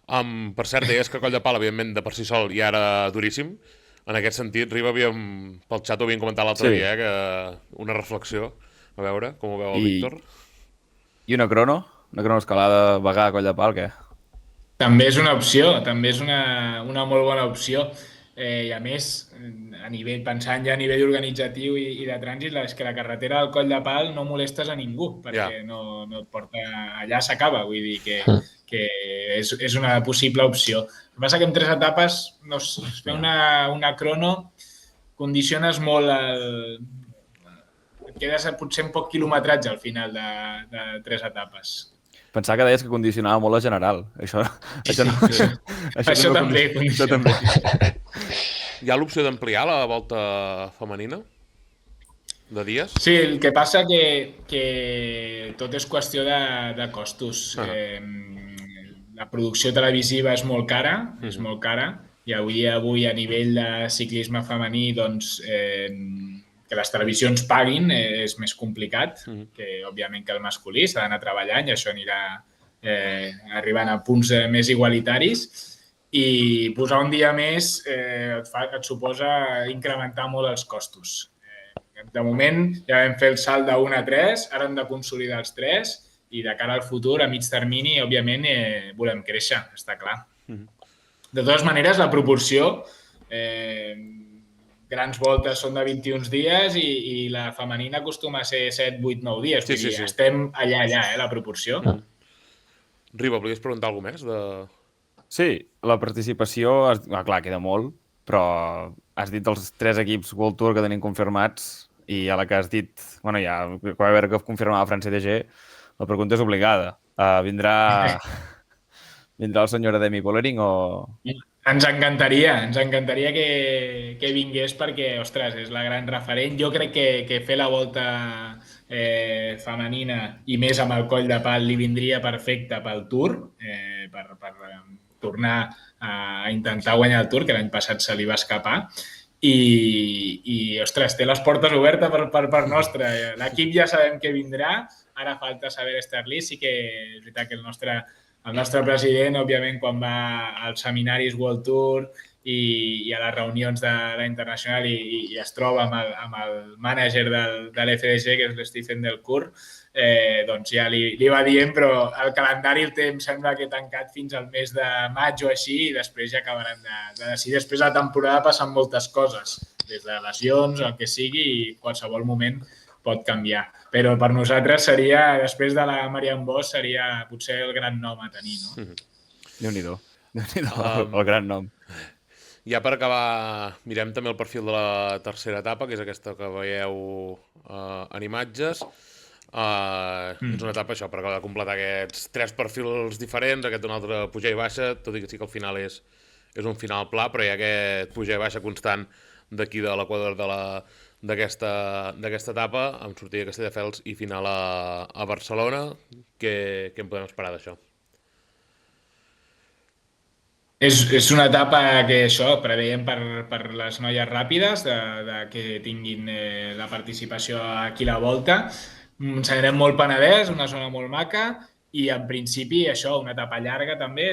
Per cert, deies que Coll de Pal, evidentment, de per si sol ja era duríssim. En aquest sentit, Riba, pel xat ho havíem comentat l'altre dia, que una reflexió. A veure, com ho veu el Víctor. I una crono escalada vegà a Coll de Pal, què? També és una opció, també és una molt bona opció. I a més, pensant ja a nivell organitzatiu i de trànsit, és que la carretera del Coll de Pal no molestes a ningú, perquè no et porta... Allà s'acaba, vull dir que és una possible opció. El que passa que en 3 etapes, fer una crono, condiciones molt et quedes potser un poc quilometratge al final de 3 etapes. Pensava que deies que condicionava molt la general. Això també. Hi ha l'opció d'ampliar la volta femenina? De dies? Sí, el que passa que tot és qüestió de costos. La producció televisiva és molt cara, i avui a nivell de ciclisme femení, doncs, que les televisions paguin és més complicat, que òbviament que el masculí s'ha d'anar treballant i això anirà arribant a punts més igualitaris, i posar un dia més et suposa incrementar molt els costos. De moment ja vam fer el salt de 1 a 3, ara hem de consolidar els 3 i de cara al futur, a mig termini, òbviament volem créixer, està clar. De totes maneres, la proporció... grans voltes són de 21 dies i la femenina acostuma a ser 7, 8, 9 dies. Sí. Estem allà, la proporció. Riba, volies preguntar alguna més? Sí, la participació, clar, queda molt, però has dit els 3 equips World Tour que tenim confirmats i a la que has dit, ja va haver que confirmava França DG, la pregunta és obligada. Vindrà el senyor Ademi Pollering o... Ens encantaria que vingués perquè, ostres, és la gran referent. Jo crec que fer la volta femenina i més amb el Coll de Pal li vindria perfecte pel Tour, per tornar a intentar guanyar el Tour, que l'any passat se li va escapar. I ostres, té les portes obertes per part nostra. L'equip ja sabem que vindrà, ara falta saber estar-li. Sí que és veritat que el nostre president, òbviament, quan va als seminaris World Tour i a les reunions de la Internacional i es troba amb el mànager de l'FDG, que és l'Stephen Delcourt, doncs ja li va dient, però el calendari el té, em sembla que tancat fins al mes de maig o així, i després ja acabaran de decidir. Després de la temporada passen moltes coses, des de lesions, el que sigui, i qualsevol moment pot canviar. Però per nosaltres seria, després de la Marianne Vos, seria potser el gran nom a tenir, no? Déu-n'hi-do, el gran nom. Ja per acabar, mirem també el perfil de la tercera etapa, que és aquesta que veieu en imatges. És una etapa, això, per acabar de completar aquests 3 perfils diferents, aquest un altre pujar i baixa, tot i que sí que al final és un final pla, però hi ha aquest pujar i baixa constant d'aquí de l'equador d'aquesta etapa, amb sortida a Castelldefels i final a Barcelona. Què en podem esperar d'això? És una etapa que això preveiem per les noies ràpides, de que tinguin la participació aquí a la volta. Ens anirem molt Penedès, una zona molt maca, i en principi això, una etapa llarga també,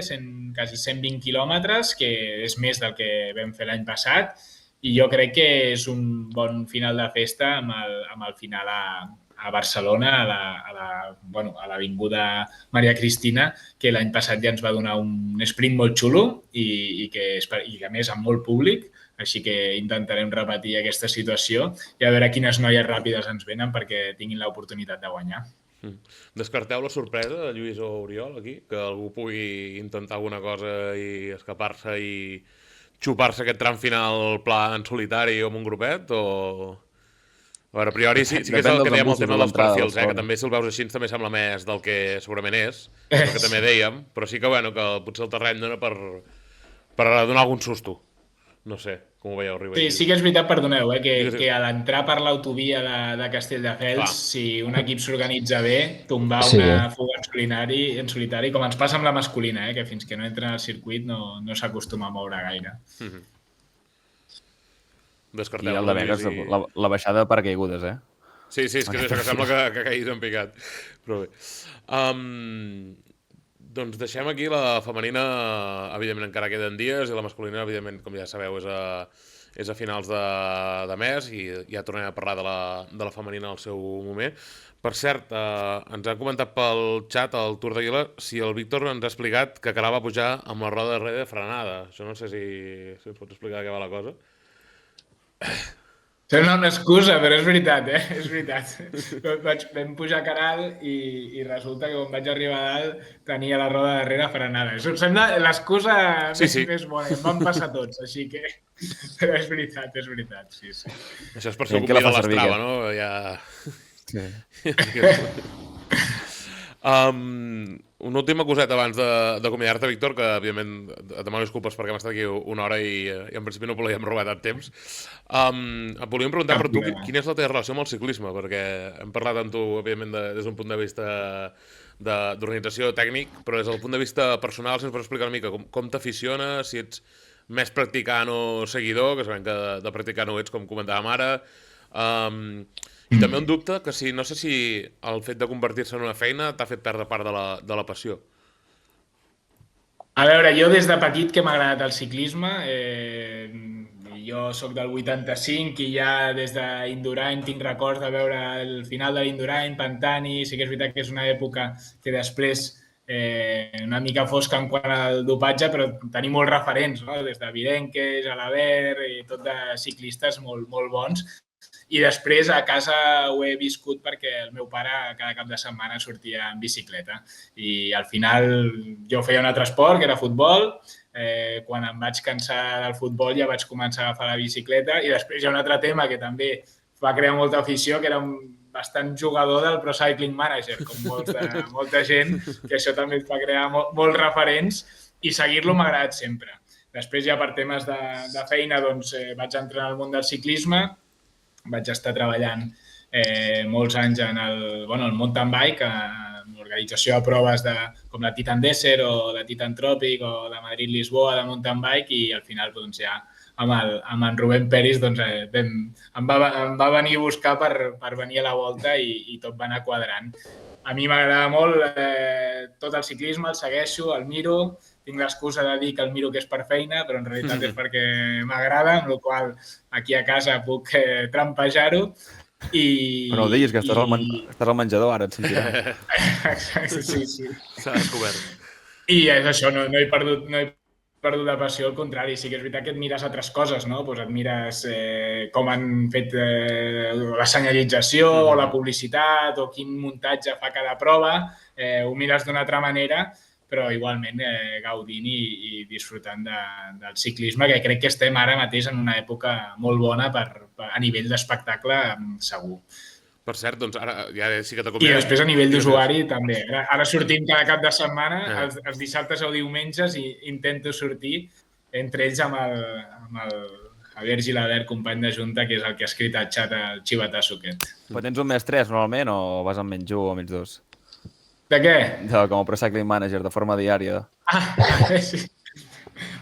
quasi 120 quilòmetres, que és més del que vam fer l'any passat, i jo crec que és un bon final de festa amb el final a Barcelona, a l'avinguda Maria Cristina, que l'any passat ja ens va donar un sprint molt xulo i a més amb molt públic, així que intentarem repetir aquesta situació i a veure quines noies ràpides ens venen perquè tinguin l'oportunitat de guanyar. Descarteu la sorpresa de Lluís o Oriol aquí? Que algú pugui intentar alguna cosa i escapar-se i xupar-se aquest tram final pla en solitari o amb un grupet? O... A veure, a priori sí que és el que dèiem el tema dels perfils, que també si el veus així també sembla més del que segurament és, el que també dèiem, però sí que, bueno, que potser el terreny dona per donar algun susto. No sé, com ho veieu, Riba? Sí que és veritat, perdoneu, que a l'entrar per l'autovia de Castelldefels, si un equip s'organitza bé, tombar una fuga en solitari, com ens passa amb la masculina, que fins que no entra al circuit no s'acostuma a moure gaire. Descarteu. I el de Vegas, la baixada per caigudes, Sí, és que sembla que caiguis en picat. Però bé. Doncs deixem aquí la femenina, evidentment encara queden dies, i la masculina, evidentment, com ja sabeu, és a finals de mes, i ja tornarem a parlar de la femenina al seu moment. Per cert, ens han comentat pel xat al Tour d'Aguila si el Víctor ens ha explicat que Caral va pujar amb la roda darrere frenada. Això no sé si ens pots explicar de què va la cosa. Sembla una excusa, però és veritat, és veritat. Vam pujar a Caral i resulta que quan vaig arribar a dalt tenia la roda darrere frenada. Sembla l'excusa més bona, em van passar tots, així que... Però és veritat, sí. Això és per ser comida a l'Estrava, no? Ja... Una última coseta abans d'acomiadar-te, Víctor, que evidentment et demano disculpes perquè hem estat aquí una hora i en principi no volíem robar tant temps. Et volíem preguntar per tu quina és la teva relació amb el ciclisme, perquè hem parlat amb tu, òbviament, des d'un punt de vista d'organització tècnic, però des del punt de vista personal, si ens pots explicar una mica com t'aficiones, si ets més practicant o seguidor, que sabem que de practicant ho ets, com comentàvem ara. I també un dubte que no sé si el fet de convertir-se en una feina t'ha fet perdre part de la passió. A veure, jo des de petit que m'ha agradat el ciclisme, jo sóc del 85 i ja des d'Indurain tinc records de veure el final de l'Indurain, Pantani, sí que és veritat que és una època que després una mica fosca en quant al dopatge, però tenim molts referents, no? Des de Virenques, Alabert i tot de ciclistes molt, molt bons. I després a casa ho he viscut perquè el meu pare cada cap de setmana sortia en bicicleta i al final jo feia un altre esport, que era futbol. Quan em vaig cansar del futbol ja vaig començar a agafar la bicicleta i després hi ha un altre tema que també va crear molta afició, que era un bastant jugador del Pro Cycling Manager, com molta gent, que això també va crear molts referents i seguir-lo m'ha agradat sempre. Després ja per temes de feina doncs, vaig entrar al món del ciclisme. Vaig estar treballant molts anys en el mountain bike, en l'organització de proves com la Titan Desert o la Titan Tropic o la Madrid-Lisboa de mountain bike i al final doncs, ja amb en Rubén Peris doncs, em va venir a buscar per venir a la volta i tot va anar quadrant. A mi m'agrada molt tot el ciclisme, el segueixo, el miro. Tinc l'excusa de dir que el miro que és per feina, però en realitat és perquè m'agrada, amb la qual aquí a casa puc trampejar-ho. Però no ho diguis, que estàs al menjador ara, et sentirà. Exacte, sí. S'ha descobert. I és això, no he perdut la passió, al contrari. Sí que és veritat que et mires altres coses, no? Pues et mires com han fet la senyalització o la publicitat o quin muntatge fa cada prova, ho mires d'una altra manera. però igualment gaudint i disfrutant del ciclisme, que crec que estem ara mateix en una època molt bona a nivell d'espectacle, segur. Per cert, doncs ara ja sí que I t'acomiades. després a nivell d'usuari també. Ara sortim cada cap de setmana, els dissabtes o diumenges, i intento sortir entre ells amb el Javier Gilabert, company de junta, que és el que ha escrit al xat el xivatasso aquest. Però tens un mes 3 normalment o vas amb menys 1 o menys 2? De què? Com a Pro Cycling Manager, de forma diària. Sí.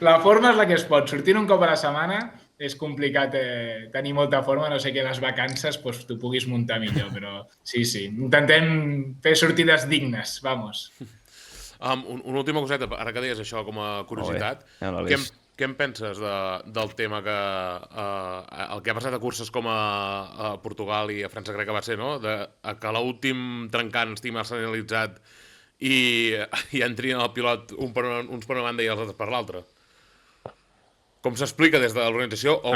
La forma és la que es pot. Sortint un cop a la setmana és complicat tenir molta forma, no sé que les vacances t'ho puguis muntar millor, però sí. Intentem fer sortides dignes, vamos. Una última coseta, ara que deies això com a curiositat, què en penses del tema que el que ha passat a curses com a Portugal i a França crec que va ser, no? Que l'últim trencant estigui marginalitzat i entrin el pilot uns per una banda i els altres per l'altra? Com s'explica des de l'organització o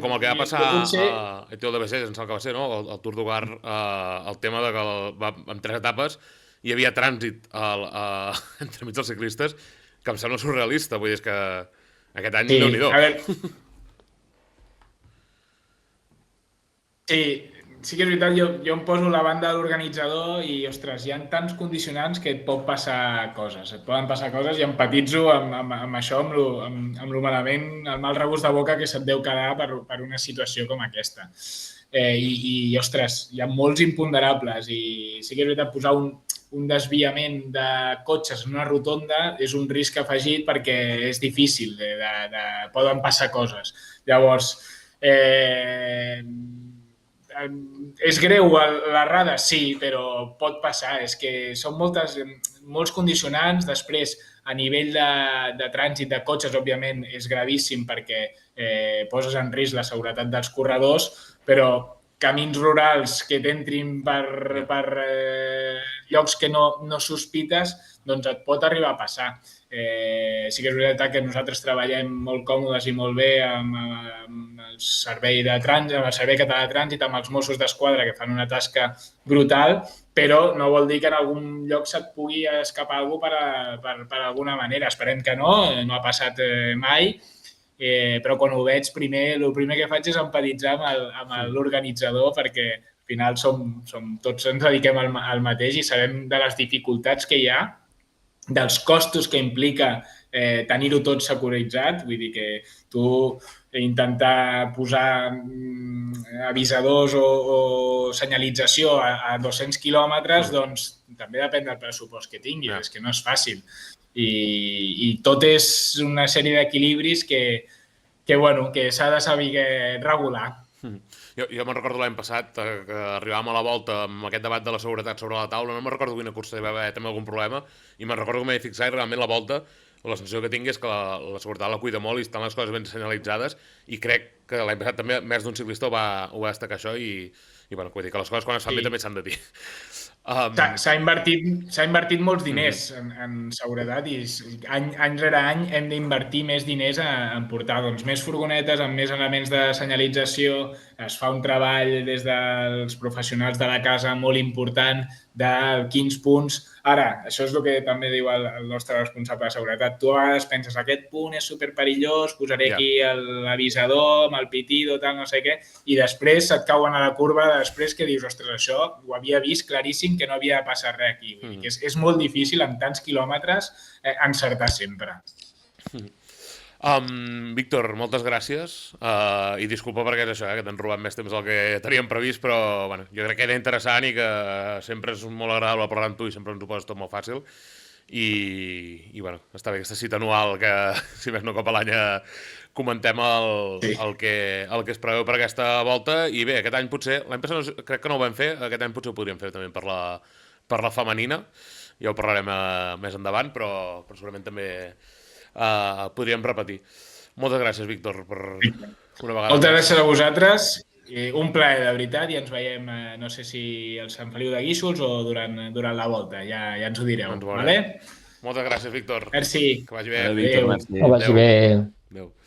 com el que va passar a ETO-DBC, sense el que va ser, no? El Tour d'Ugar, el tema de que en 3 etapes hi havia trànsit entremig dels ciclistes, que em sembla surrealista. Vull dir, és que aquest any Déu-n'hi-do. Sí que és veritat, jo em poso la banda de l'organitzador i, ostres, hi ha tants condicionants que et pot passar coses. Et poden passar coses i empatitzo amb això, amb lo malament, el mal regust de boca que se't deu quedar per una situació com aquesta. I, ostres, hi ha molts imponderables i sí que és veritat, posar un desviament de cotxes en una rotonda és un risc afegit perquè és difícil, poden passar coses. Llavors, és greu l'errada? Sí, però pot passar. És que són molts condicionants. Després, a nivell de trànsit de cotxes, òbviament, és gravíssim perquè poses en risc la seguretat dels corredors, però camins rurals que t'entrin per llocs que no sospites, doncs et pot arribar a passar. Sí que és veritat que nosaltres treballem molt còmodes i molt bé amb el servei de trànsit, amb el Servei Català de Trànsit, amb els Mossos d'Esquadra, que fan una tasca brutal, però no vol dir que en algun lloc se't pugui escapar algú per alguna manera. Esperem que no ha passat mai, però quan ho veig, el primer que faig és empatitzar amb l'organitzador, perquè al final tots ens dediquem al mateix i sabem de les dificultats que hi ha, dels costos que implica tenir-ho tot securitzat. Vull dir que tu intentar posar avisadors o senyalització a 200 quilòmetres, doncs també depèn del pressupost que tinguis, és que no és fàcil. I tot és una sèrie d'equilibris que s'ha de saber regular. Jo me'n recordo l'any passat que arribàvem a la volta amb aquest debat de la seguretat sobre la taula, no me'n recordo quina cursa hi va haver també algun problema, i me'n recordo que m'he fixat i realment la volta, la sensació que tingui és que la seguretat la cuida molt i estan les coses ben senyalitzades, i crec que l'any passat també més d'un ciclista ho va destacar això, i vull dir que les coses quan es fan bé també s'han de dir. S'ha invertit molts diners en seguretat i any rere any hem d'invertir més diners en portar més furgonetes, amb més elements de senyalització. Es fa un treball des dels professionals de la casa molt important de quins punts. Ara, això és el que també diu el nostre responsable de seguretat. Tu a vegades penses, aquest punt és superperillós, posaré aquí l'avisador amb el pitido, tal, no sé què, i després et cauen a la curva després que dius, ostres, això ho havia vist claríssim que no havia de passar res aquí. És molt difícil en tants quilòmetres encertar sempre. Víctor, moltes gràcies i disculpa perquè és això, que t'han robat més temps del que teníem previst, però jo crec que era interessant i que sempre és molt agradable parlar amb tu i sempre ens ho poses tot molt fàcil i està bé aquesta cita anual que si més no cop a l'any comentem el que es preveu per aquesta volta. I bé, aquest any potser, l'any passat crec que no ho vam fer, aquest any potser ho podríem fer també per la femenina, ja ho parlarem més endavant, però segurament també podríem repetir. Moltes gràcies, Víctor, per una vegada. Moltes gràcies a vosaltres. Un plaer, de veritat, i ens veiem, no sé si al Sant Feliu de Guíxols o durant la volta. Ja ens ho direu. Vale? Moltes gràcies, Víctor. Merci. Que vagi bé. Víctor, merci. Que vagi bé. Adéu.